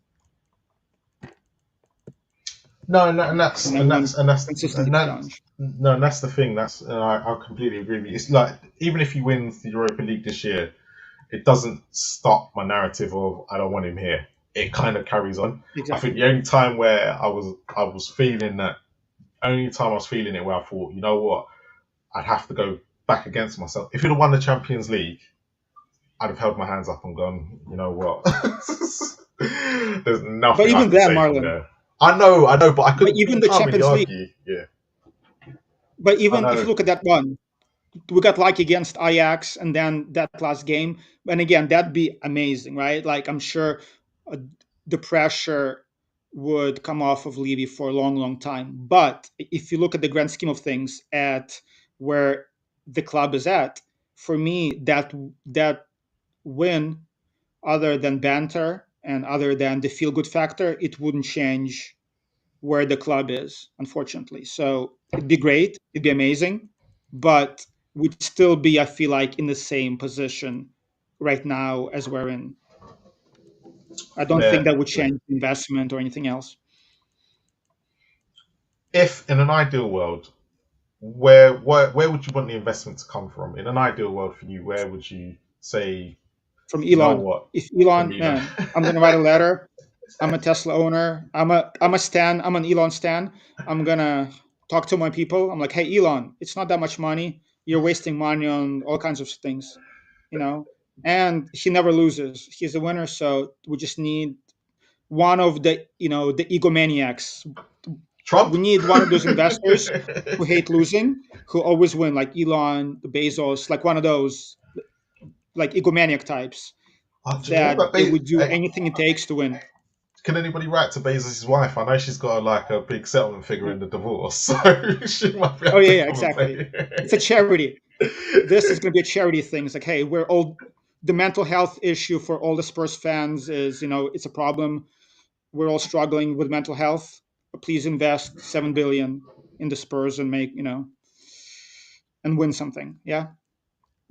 No, and that's and I and that's want and that's consistently and to that. challenge. No, and that's the thing. That's I completely agree with you. It's like even if he wins the Europa League this year, it doesn't stop my narrative of I don't want him here. It kind of carries on. I think Exactly. the only time where I was feeling that, only time I was feeling it where I thought, you know what, I'd have to go back against myself. If he'd have won the Champions League, I'd have held my hands up and gone, you know what? There's But nothing I even can then, say from Marlon, there. I know, but I but couldn't. even You the can't really Champions League, argue. Yeah, but I even if you know. look at that one, we got like against Ajax and then that last game. And again, that'd be amazing, right? Like I'm sure uh, the pressure would come off of Levy for a long, long time. But if you look at the grand scheme of things at where the club is at, for me, that win, other than banter and other than the feel good factor, it wouldn't change where the club is, unfortunately. So it'd be great, it'd be amazing, but we'd still be, I feel like, in the same position right now as we're in. I don't think There. that would change investment or anything else. If in an ideal world, where would you want the investment to come from? In an ideal world for you, where would you say, From you know Elon, what, if from Elon, Elon? man, I'm gonna write a letter. I'm a Tesla owner. I'm a stan. I'm an Elon stan. I'm gonna talk to my people. I'm like, hey, Elon, it's not that much money. You're wasting money on all kinds of things, you know. And he never loses. He's a winner. So we just need one of the egomaniacs. Trump? We need one of those investors who hate losing, who always win, like Elon, Bezos, like one of those like egomaniac types Do you know that that they would do hey, anything it takes to win. can anybody write to Bezos' wife? I know she's got like a big settlement figure in the divorce, so she might be Oh able yeah, to yeah, come and exactly. play. It's a charity. This is going to be a charity thing. It's like, hey, we're all the mental health issue for all the Spurs fans is, it's a problem. We're all struggling with mental health. Please invest 7 billion in the Spurs and make and win something. Yeah,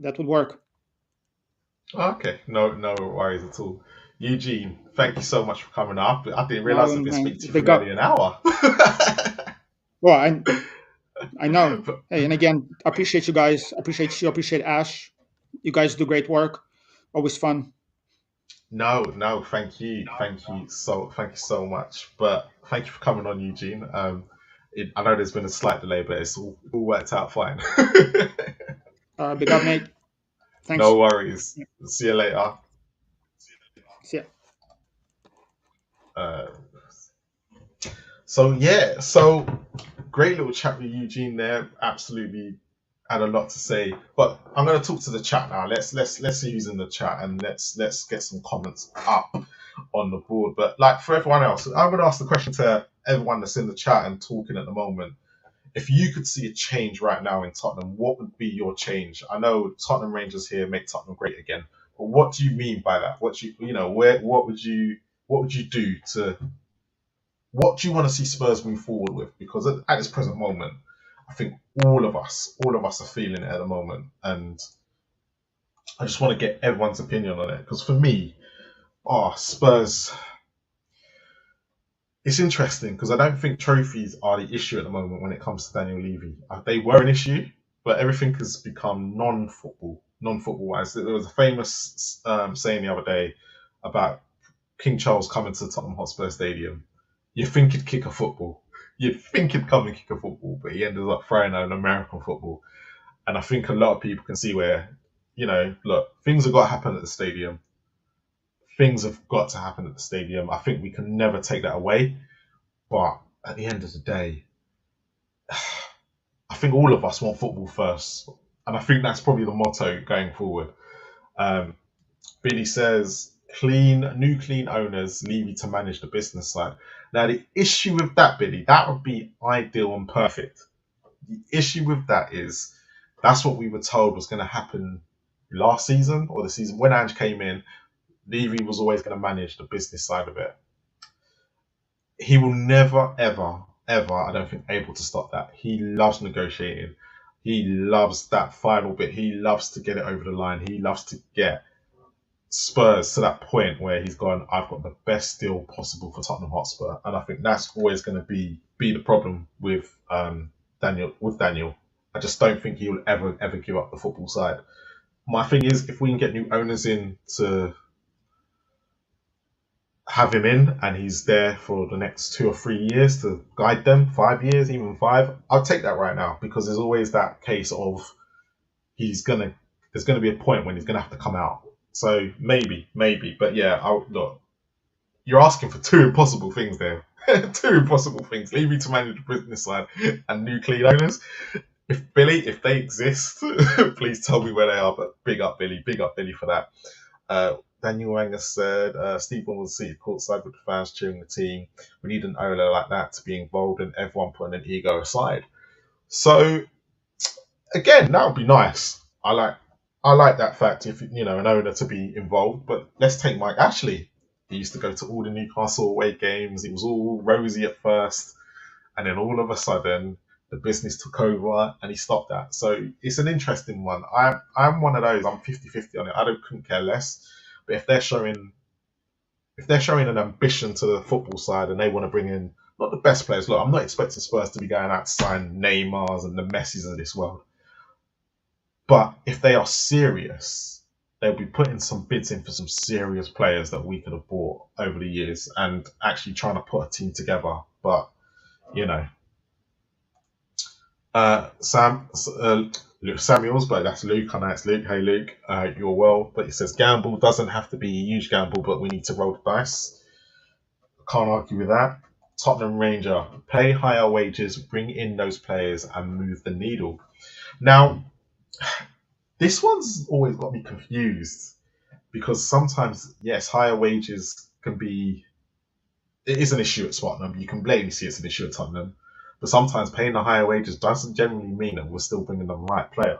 that would work. Okay, no worries at all. Eugene, thank you so much for coming up. I didn't realize I've Marlon, been man, speaking to you for big nearly up. an hour. Well, I know. But Hey, and again, appreciate you guys. Appreciate you. Appreciate Ash. You guys do great work. Always fun. no, thank you so much. But thank you for coming on, Eugene. I know there's been a slight delay, but it's all worked out fine. Big up, mate. No Thanks. worries. Yeah. See you later. See ya. Uh, so great little chat with Eugene there. Absolutely had a lot to say. But I'm going to talk to the chat now. Let's see who's in the chat and let's get some comments up on the board. But like for everyone else, I'm going to ask the question to everyone that's in the chat and talking at the moment. If you could see a change right now in Tottenham, what would be your change? I know Tottenham Rangers here make Tottenham great again, but what do you mean by that? What would you do to what do you want to see Spurs move forward with? Because at this present moment, I think all of us are feeling it at the moment, and I just want to get everyone's opinion on it. Because for me, Spurs, it's interesting because I don't think trophies are the issue at the moment when it comes to Daniel Levy. They were an issue, but everything has become non-football, non-football wise. There was a famous saying the other day about King Charles coming to Tottenham Hotspur Stadium. You think he'd kick a football. You'd think he'd come and kick a football, but he ended up throwing an American football. And I think a lot of people can see where, look, things have got to happen at the stadium. Things have got to happen at the stadium. I think we can never take that away. But at the end of the day, I think all of us want football first. And I think that's probably the motto going forward. Um, Billy says, new clean owners, Levy to manage the business side. Now, the issue with that, Billy, that would be ideal and perfect. The issue with that is that's what we were told was going to happen last season or the season when Ange came in. Levy was always going to manage the business side of it. He will never, ever, ever, I don't think, able to stop that. He loves negotiating. He loves that final bit. He loves to get it over the line. He loves to get Spurs to that point where he's gone, I've got the best deal possible for Tottenham Hotspur. And I think that's always going to be the problem with Daniel. I just don't think he'll ever give up the football side. My thing is, if we can get new owners in to have him in and he's there for the next 2 or 3 years to guide them, 5 years, even 5, I'll take that right now because there's always that case of there's gonna be a point when he's gonna have to come out. So maybe, but yeah, look, you're asking for two impossible things there. Two impossible things. Leave me to manage the business side and new clean owners. If they exist, please tell me where they are. But big up Billy for that. Daniel Wenger said, Steve Ball was seated courtside with the fans cheering the team. We need an owner like that to be involved and everyone putting an ego aside. So again, that would be nice. I like that fact if an owner to be involved. But let's take Mike Ashley. He used to go to all the Newcastle away games. It was all rosy at first, and then all of a sudden the business took over and he stopped that. So it's an interesting one. I'm one of those. I'm 50-50 on it. Couldn't care less. But if they're showing an ambition to the football side and they want to bring in not the best players, look, I'm not expecting Spurs to be going out to sign Neymars and the Messis of this world. But if they are serious, they'll be putting some bids in for some serious players that we could have bought over the years and actually trying to put a team together. But Luke Samuels, but that's Luke. I know it's Luke. Hey, Luke, you're well. But he says gamble doesn't have to be a huge gamble, but we need to roll the dice. Can't argue with that. Tottenham Ranger, pay higher wages, bring in those players, and move the needle. Now, this one's always got me confused because sometimes, yes, higher wages it is an issue at Tottenham. You can blatantly see it's an issue at Tottenham. But sometimes paying the higher wages doesn't generally mean that we're still bringing the right player.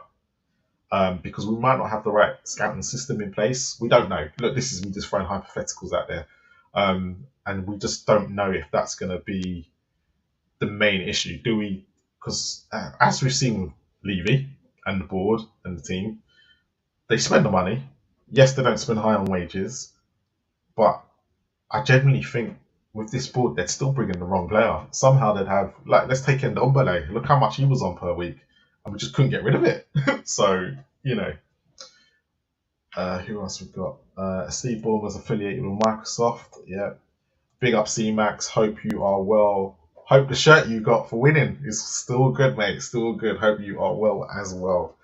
Because we might not have the right scouting system in place. We don't know. Look, this is me just throwing hypotheticals out there. And we just don't know if that's going to be the main issue. Do we? Because as we've seen with Levy and the board and the team, they spend the money. Yes, they don't spend high on wages. But I genuinely think with this board, they'd still bring in the wrong player. Somehow they'd have, let's take in Ndombele. Look how much he was on per week. And we just couldn't get rid of it. So, who else we've got? Steve Ballmer's affiliated with Microsoft. Yeah. Big up C-Max. Hope you are well. Hope the shirt you got for winning is still good, mate. Still good. Hope you are well as well.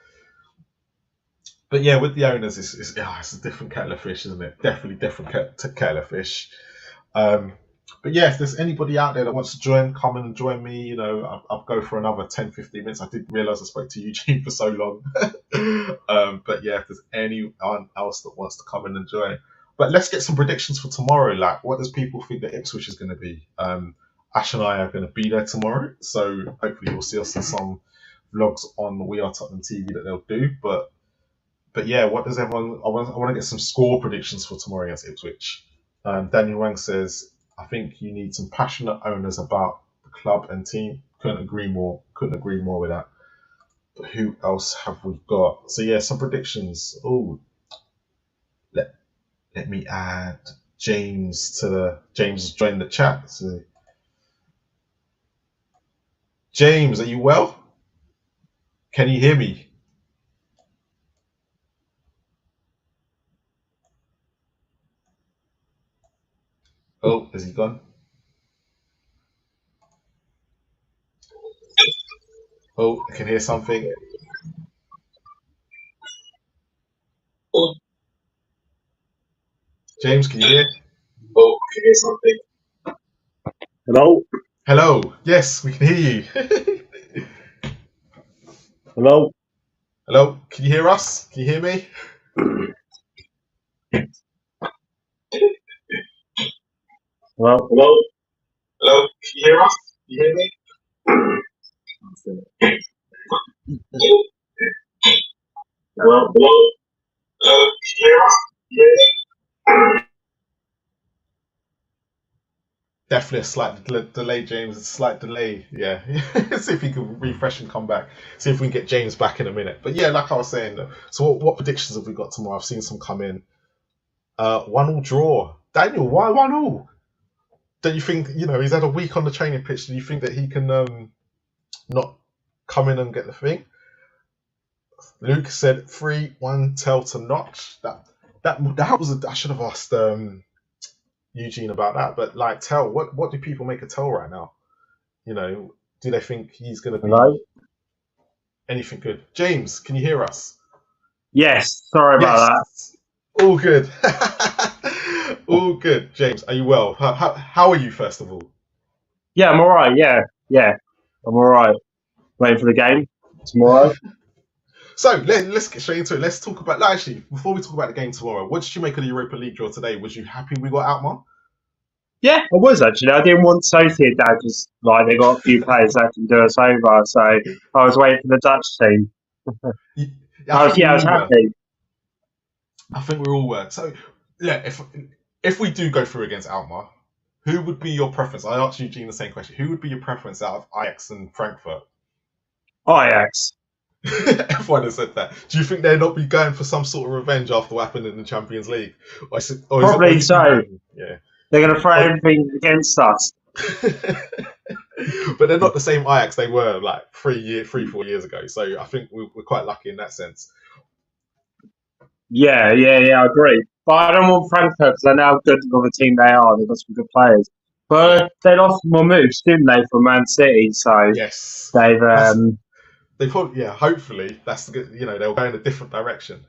But yeah, with the owners, it's a different kettle of fish, isn't it? Definitely different kettle of fish. But yeah, if there's anybody out there that wants to join, come and join me. I'll go for another 10-15 minutes. I didn't realise I spoke to Eugene for so long. But yeah, if there's anyone else that wants to come in and join. But let's get some predictions for tomorrow. Like, what does people think that Ipswich is going to be? Ash and I are going to be there tomorrow. So hopefully you'll see us in some vlogs on We Are Tottenham TV that they'll do. But yeah, what does everyone... I want to get some score predictions for tomorrow against Ipswich. Daniel Wang says, I think you need some passionate owners about the club and team. Couldn't agree more with that. But who else have we got? So yeah, some predictions. Oh, let me add James has joined the chat. So James, are you well? Can you hear me? Oh, is he gone? Oh, I can hear something. James, can you hear? Oh, I can hear something. Hello? Hello. Yes, we can hear you. Hello? Hello. Can you hear us? Can you hear me? Hello? Hello. Hello. Can you hear us? Can you hear me? Hello. Hello. Hello. Can you hear us? Can you hear me? Definitely a slight delay, James. A slight delay. Yeah. See if we can refresh and come back. See if we can get James back in a minute. But yeah, like I was saying, so what predictions have we got tomorrow? I've seen some come in. 1-1 draw. Daniel, why 1-1? Don't you think, he's had a week on the training pitch? Do you think that he can not come in and get the thing? Luke said 3-1 tell to notch. That was I should have asked Eugene about that. But like tell, what do people make a tell right now? Do they think he's going to Hello? be anything good? James, can you hear us? Yes, sorry about that. Yes, all good. All good. James, are you well? How are you, first of all? Yeah, I'm alright, yeah. I'm alright. Waiting for the game tomorrow. So let's get straight into it. Let's talk about. Actually, before we talk about the game tomorrow, what did you make of the Europa League draw today? Was you happy we got Outmar? Yeah, I was actually. I didn't want Sociedad just like they got a few players that can do us over, so I was waiting for the Dutch team. I think we I was all were. happy. I think we all were. So yeah, if we do go through against Outmar, who would be your preference? I asked Eugene the same question. Who would be your preference out of Ajax and Frankfurt? Ajax. Everyone has said that. Do you think they'll not be going for some sort of revenge after what happened in the Champions League? Probably so. Yeah. They're going to throw everything against us. But they're not the same Ajax they were like 4 years ago. So I think we're quite lucky in that sense. Yeah, I agree. But I don't want Frankfurt because I know how good of a team they are. They've got some good players. But they lost Mamouche, didn't they, from Man City? So Yes. they've They probably, yeah. Hopefully, that's the good. They'll go in a different direction.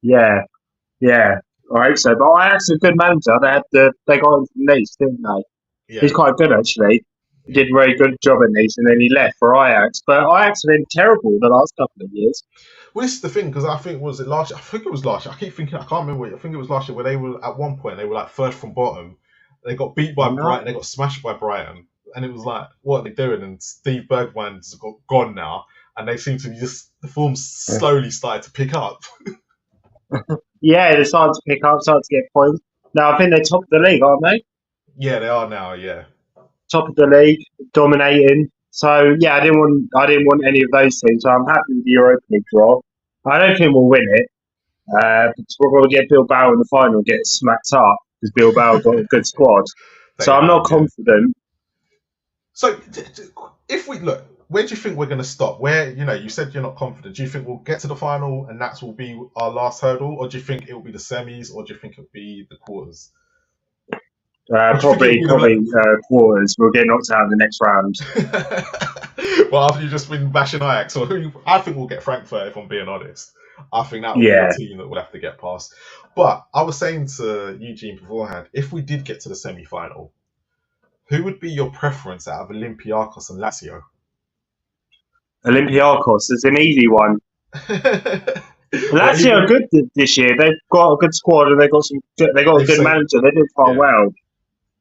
yeah. I hope so. But Ajax are a good manager. They got him from Nice, didn't they? Yeah. He's quite good actually. He did a very good job at Nice, and then he left for Ajax. But Ajax have been terrible the last couple of years. Well, this is the thing because I think was it last year? I think it was last year. I keep thinking I can't remember. I think it was last year where they were at one point they were like first from bottom. They got beat by Brighton. They got smashed by Brighton, and it was like, what are they doing? And Steve Bergwijn's gone now, and they seem to be just the form slowly started to pick up. Yeah, they're starting to pick up, starting to get points. Now I think they're top of the league, aren't they? Yeah, they are now. Yeah. Top of the league, dominating. So yeah, I didn't want any of those teams. So I'm happy with the Europa League draw. I don't think we'll win it. Because we're going to get Bilbao in the final and get smacked up because Bilbao got a good squad. So I'm not confident. So if we look, where do you think we're going to stop? Where you said you're not confident. Do you think we'll get to the final and that will be our last hurdle, or do you think it will be the semis, or do you think it'll be the quarters? Probably quarters. We'll get knocked out in the next round. Well, after you've just been bashing Ajax, I think we'll get Frankfurt. If I'm being honest, I think that will be the team that we'll have to get past. But I was saying to Eugene beforehand, if we did get to the semi-final, who would be your preference out of Olympiacos and Lazio? Olympiacos is an easy one. Lazio are good this year. They've got a good squad and they've got a good manager. They did quite well.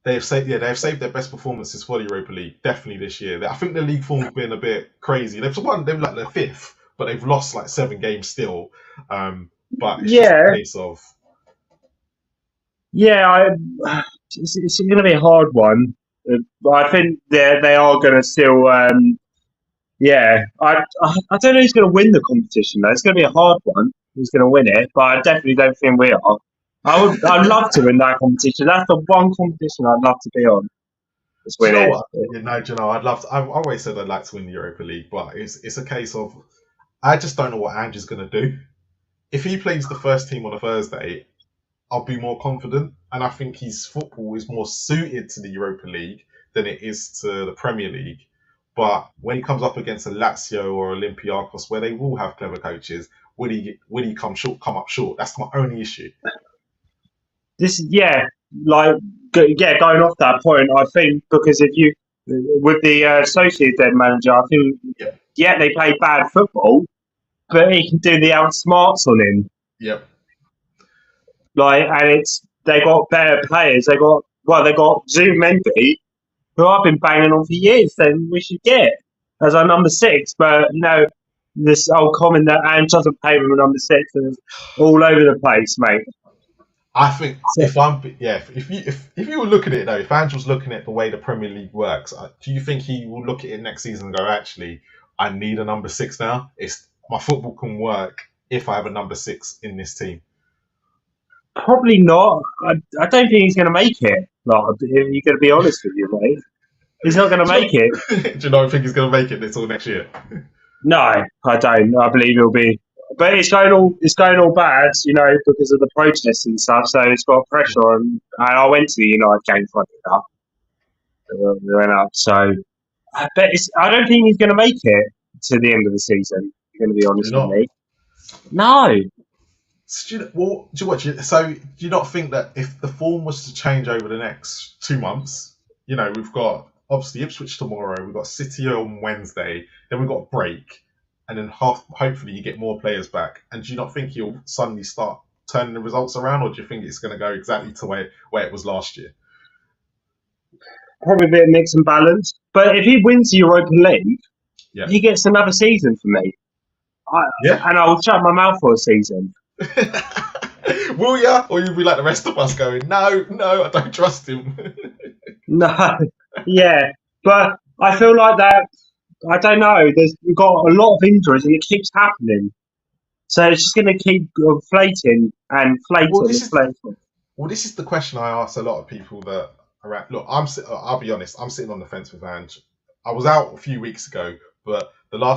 They've saved their best performances for the Europa League definitely this year. I think the league form's been a bit crazy. They've like they're fifth, but they've lost like 7 games still. But it's just a case of it's going to be a hard one. But I think they are going to still. I don't know who's going to win the competition though. It's going to be a hard one. Who's going to win it? But I definitely don't think we are. I'd love to win that competition. That's the one competition I'd love to be on. Let's Do you win know it. what? You know, I'd love to. I've always said I'd like to win the Europa League, but it's a case of I just don't know what Ange's going to do. If he plays the first team on a Thursday, I'll be more confident, and I think his football is more suited to the Europa League than it is to the Premier League. But when he comes up against a Lazio or Olympiacos, where they will have clever coaches, would he come up short? That's my only issue. This going off that point, I think because if you with the Sociedad manager, I think they play bad football, but he can do the outsmarts on him. Yep. And they got better players. They got Zubimendi, who I've been banging on for years. Then we should get as our number 6. But this old comment that Ange doesn't pay him a number 6 is all over the place, mate. I think if you were looking at it though, if Ange was looking at the way the Premier League works, do you think he will look at it next season and go, actually, I need a number 6 now? My football can work if I have a number 6 in this team. Probably not. I don't think he's going to make it. You're going to be honest with you, mate. He's not going to make it. Do you not think he's going to make it until next year? No, I don't. I believe he'll be. But it's going all bad, because of the protests and stuff. So it's got pressure on. And I went to the United game for up. We went up. So, but I don't think he's going to make it to the end of the season. I'm going to be honest with me. No. So do you not think that if the form was to change over the next 2 months, we've got obviously Ipswich tomorrow, we've got City on Wednesday, then we've got a break, and then hopefully you get more players back. And do you not think he'll suddenly start turning the results around, or do you think it's going to go exactly to where it was last year? Probably a bit of mix and balance. But if he wins the Europa League, he gets another season for me. And I'll shut my mouth for a season. Will ya? Or you'll be like the rest of us going, no, I don't trust him. No, yeah. But I feel like that, I don't know, we've got a lot of injuries and it keeps happening. So it's just going to keep inflating and inflating. Well, this is the question I ask a lot of people that are at. Look, I'll be honest, I'm sitting on the fence with Ange. I was out a few weeks ago, but I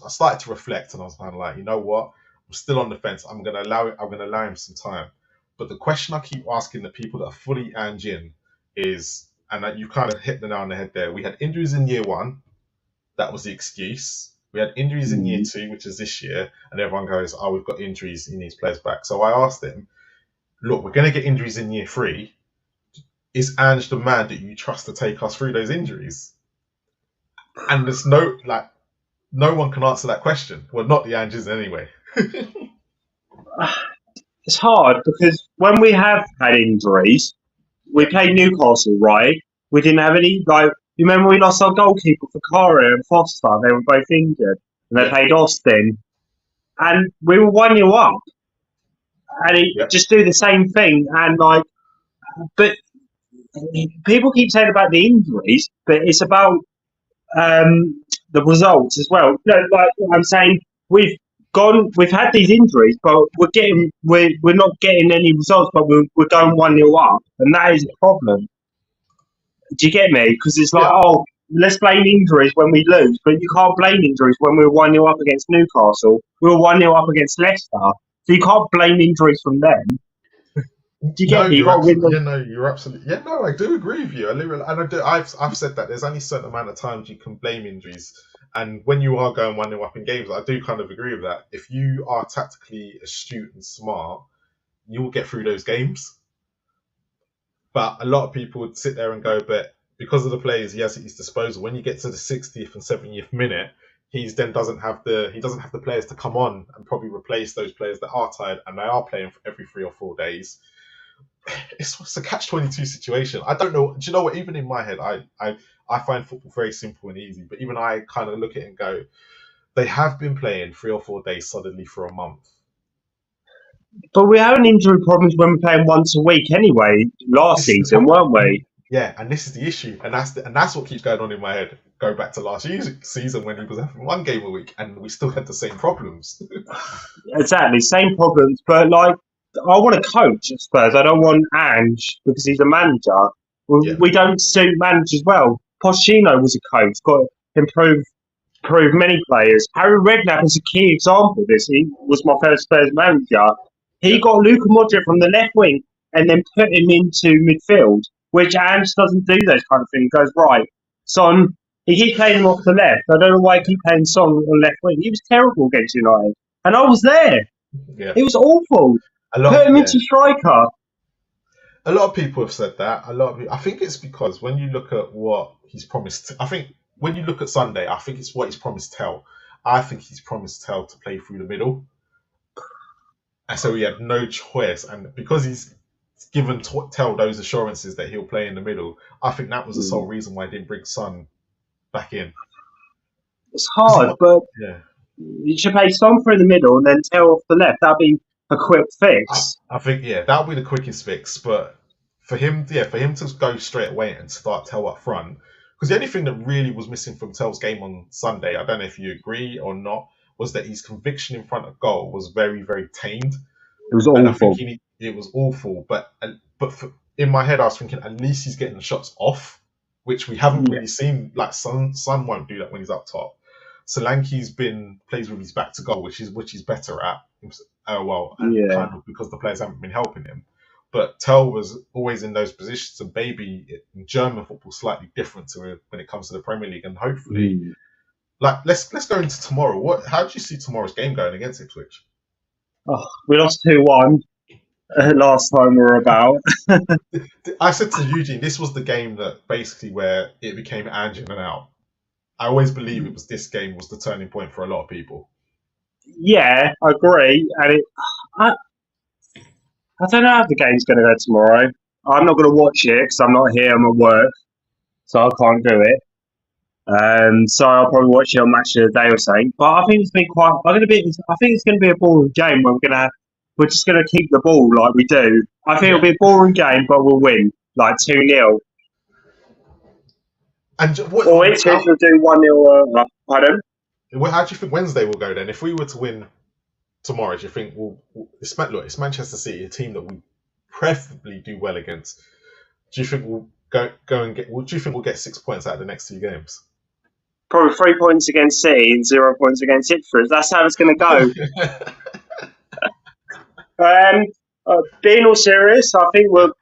started to reflect and I was kind of like, you know what? I'm still on the fence. I'm going to allow him some time. But the question I keep asking the people that are fully Ange in is, and you kind of hit the nail on the head there. We had injuries in year 1. That was the excuse. We had injuries in year 2, which is this year. And everyone goes, oh, we've got injuries. He needs players back. So I asked him, look, we're going to get injuries in year 3. Is Ange the man that you trust to take us through those injuries? And there's no one can answer that question. Well, not the Anges anyway. It's hard because when we have had injuries, we played Newcastle, right? We didn't have any, you remember we lost our goalkeeper for Cara and Foster, they were both injured, and they played Austin, and we were 1-0 up, and just do the same thing, and but people keep saying about the injuries, but it's about the results as well. I'm saying we've had these injuries, but we're not getting any results, but we're going 1-0 up, and that is a problem. Do you get me? Because it's let's blame injuries when we lose, but you can't blame injuries when we were 1-0 up against Newcastle. We were 1-0 up against Leicester, so you can't blame injuries from them. Do you get me? You're absolutely. Yeah, no, I do agree with you. I've said that there's only a certain amount of times you can blame injuries. And when you are going 1-0 up in games, I do kind of agree with that. If you are tactically astute and smart, you will get through those games. But a lot of people would sit there and go, but because of the players he has at his disposal, when you get to the 60th and 70th minute, he doesn't have the players to come on and probably replace those players that are tired, and they are playing for every 3 or 4 days. It's a catch-22 situation. I don't know. Do you know what? Even in my head, I find football very simple and easy. But even I kind of look at it and go, they have been playing 3 or 4 days solidly for a month. But we're having injury problems when we're playing once a week anyway. Last season, weren't we? Yeah, and this is the issue, and that's what keeps going on in my head. Go back to last year's season when he was having 1 game a week, and we still had the same problems. Exactly, same problems. But I want a coach at Spurs. I don't want Ange because he's a manager. Yeah, We don't suit managers well. Pochettino was a coach, got to improve many players. Harry Redknapp is a key example of this. He was my first Spurs manager. He yeah, got Luka Modric from the left wing and then put him into midfield, which Ange doesn't do those kind of things. He goes, right, Son, he keeps playing him off the left. I don't know why he keeps playing Son on left wing. He was terrible against United. And I was there. yeah. It was awful. A lot Put of him yeah, into striker. a lot of people have said that. A lot of I think it's because when you look at what he's promised, I think when you look at Sunday, I think it's what he's promised Tell. I think he's promised Tell to play through the middle, and so he had no choice. And because he's given Tell those assurances that he'll play in the middle, I think that was the sole reason why he didn't bring Son back in. It's hard, but Yeah. you should play Son through the middle and then Tell off the left. That'd be a quick fix. I think that'll be the quickest fix. But for him to go straight away and start Tell up front, because the only thing that really was missing from Tell's game on Sunday, I don't know if you agree or not, was that his conviction in front of goal was very, very tamed. It was And I awful. think it was awful. But in my head, I was thinking at least he's getting the shots off, which we haven't really seen. Like Son won't do that when he's up top. Solanke's plays with his back to goal, which he's better at. Kind of because the players haven't been helping him. But Tell was always in those positions, and maybe in German football slightly different to when it comes to the Premier League. And hopefully, let's go into tomorrow. How do you see tomorrow's game going against Ipswich? We lost 2-1 last time we were about. I said to Eugene, this was the game that basically where it became Ange in and out. I always believe it was this game was the turning point for a lot of people. Yeah, I agree. And I don't know how the game's going to go tomorrow. I'm not going to watch it because I'm not here. I'm at work, so I can't do it. So I'll probably watch it on Match of the Day or something. But I think it's been quite. I think it's going to be a boring game where we're just going to keep the ball like we do. I think it'll be a boring game, but we'll win like 2-0. And Or Ipswich will do 1-0. Pardon? How do you think Wednesday will go then? If we were to win tomorrow, do you think it's Manchester City, a team that we preferably do well against? Do you think we'll go and get? Do you think we'll get 6 points out of the next 2 games? Probably 3 points against City and 0 points against Ipswich. That's how it's going to go. Being all serious, I think we'll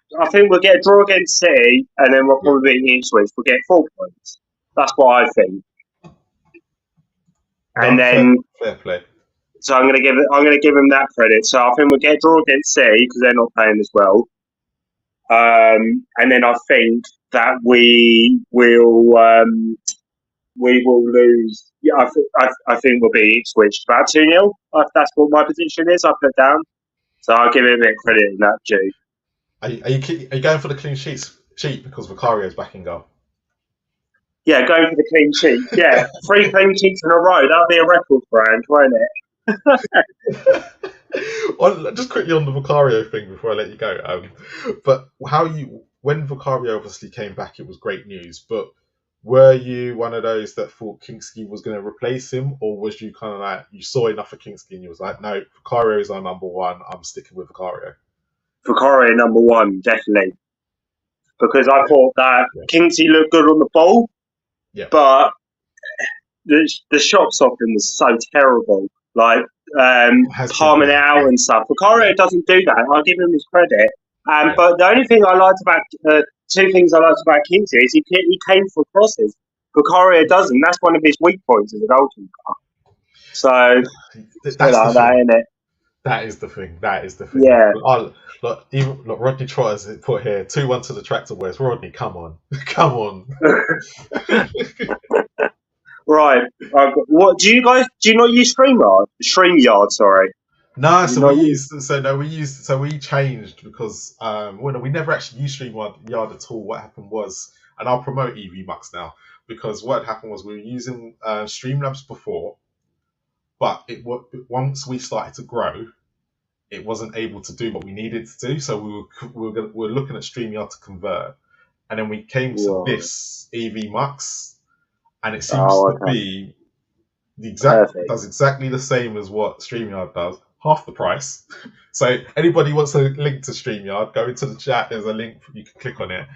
get a draw against City, and then we'll probably beat Ipswich. We'll get 4 points. That's what I think. And then fair play. So I'm going to give him that credit. So I think we'll get a draw against City because they're not playing as well. And then I think that we will lose. Yeah, I think we'll beat Ipswich about 2-0. That's what my position is. I put down. So I'll give it a bit of credit in that too. Are you going for the clean sheet because Vicario's back in goal? Yeah, going for the clean sheet. Yeah, 3 clean sheets in a row. That'll be a record for Ange, won't it? Just quickly on the Vicario thing before I let you go. But when Vicario obviously came back, it was great news. But were you one of those that thought Kingsley was going to replace him, or was you kind of like you saw enough of Kingsley and you was like, no, Vicario is our number one. I'm sticking with Vicario. Vicario number 1, definitely, because I thought that Kingsley looked good on the ball, but the shots off him was so terrible. Like palming out and stuff. Vicario doesn't do that. I'll give him his credit. But the only thing I liked about 2 things I liked about Kingsley is he came for crosses. Vicario doesn't. That's one of his weak points as a goalkeeper. So that's like that, isn't it? That is the thing. Yeah. Look, Rodney Trotter's put here 2-1 to the Tractor Boys. Rodney, come on. Right. What do you not use StreamYard? StreamYard, sorry. No, we changed because we never actually used StreamYard at all. What happened was, and I'll promote EV Mux now, because what happened was we were using Streamlabs before, but once we started to grow, it wasn't able to do what we needed to do. So we were looking at StreamYard to convert, and then we came to this EV Mux, and it seems to be does exactly the same as what StreamYard does. half the price. So anybody wants a link to StreamYard, go into the chat. There's a link, you can click on it,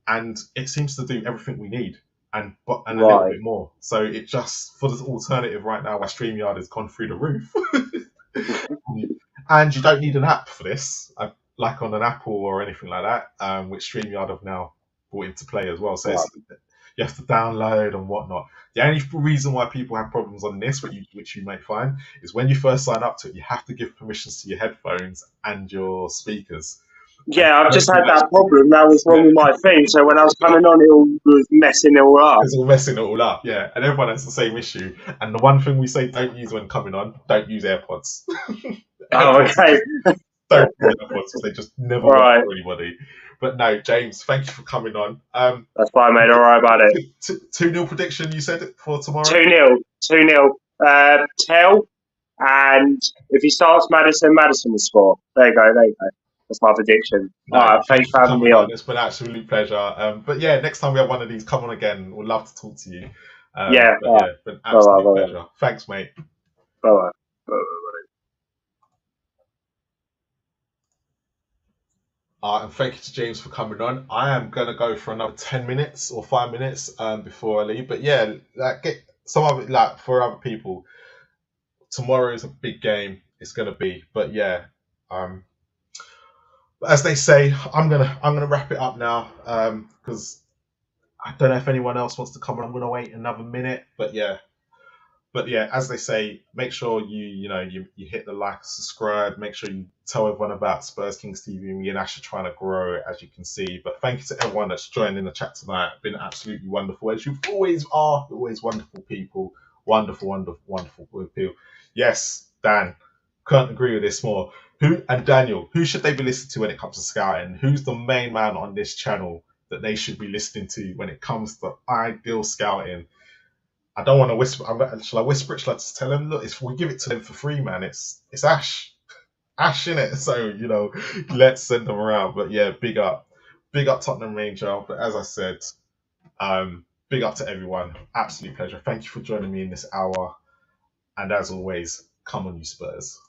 and it seems to do everything we need, and a little bit more. So it just, for this alternative right now, where StreamYard has gone through the roof, and you don't need an app for this, like on an Apple or anything like that, which StreamYard have now brought into play as well. So you have to download and whatnot. The only reason why people have problems on this, which you may find, is when you first sign up to it, you have to give permissions to your headphones and your speakers. Yeah, I've just had that problem. That was wrong with my thing. So when I was coming on, it was messing it all up. It's all messing it all up, yeah. And everyone has the same issue. And the one thing we say don't use when coming on, don't use AirPods. Oh, okay. Don't use AirPods because they just never work for anybody. But no, James, thank you for coming on. That's fine, mate. Don't worry about it. 2-0 prediction, you said it for tomorrow? 2-0. 2-0. Tell, and if he starts Madison will score. There you go. That's my prediction. No, thanks for having me on. It's been an absolute pleasure. But yeah, next time we have one of these, come on again. We'd love to talk to you. It's been an absolute pleasure. Thanks, mate. Bye-bye. And thank you to James for coming on. I am going to go for another 10 minutes or 5 minutes before I leave. But yeah, get some of it, for other people. Tomorrow is a big game. It's going to be. But yeah, as they say, I'm gonna wrap it up now because I don't know if anyone else wants to come on. I'm going to wait another minute. But yeah, as they say, make sure you hit the like, subscribe. Make sure you tell everyone about Spurs Kings TV. Me and Ash are trying to grow it, as you can see. But thank you to everyone that's joined in the chat tonight. It's been absolutely wonderful, as you always are. Always wonderful people. Wonderful people. Yes, Dan, couldn't agree with this more. Daniel, who should they be listening to when it comes to scouting? Who's the main man on this channel that they should be listening to when it comes to ideal scouting? I don't want to whisper. Shall I whisper it? Shall I just tell him? Look, if we give it to them for free, man, it's Ash in it. So let's send them around. But yeah, big up Tottenham Ranger. But as I said, big up to everyone. Absolute pleasure. Thank you for joining me in this hour. And as always, come on, you Spurs.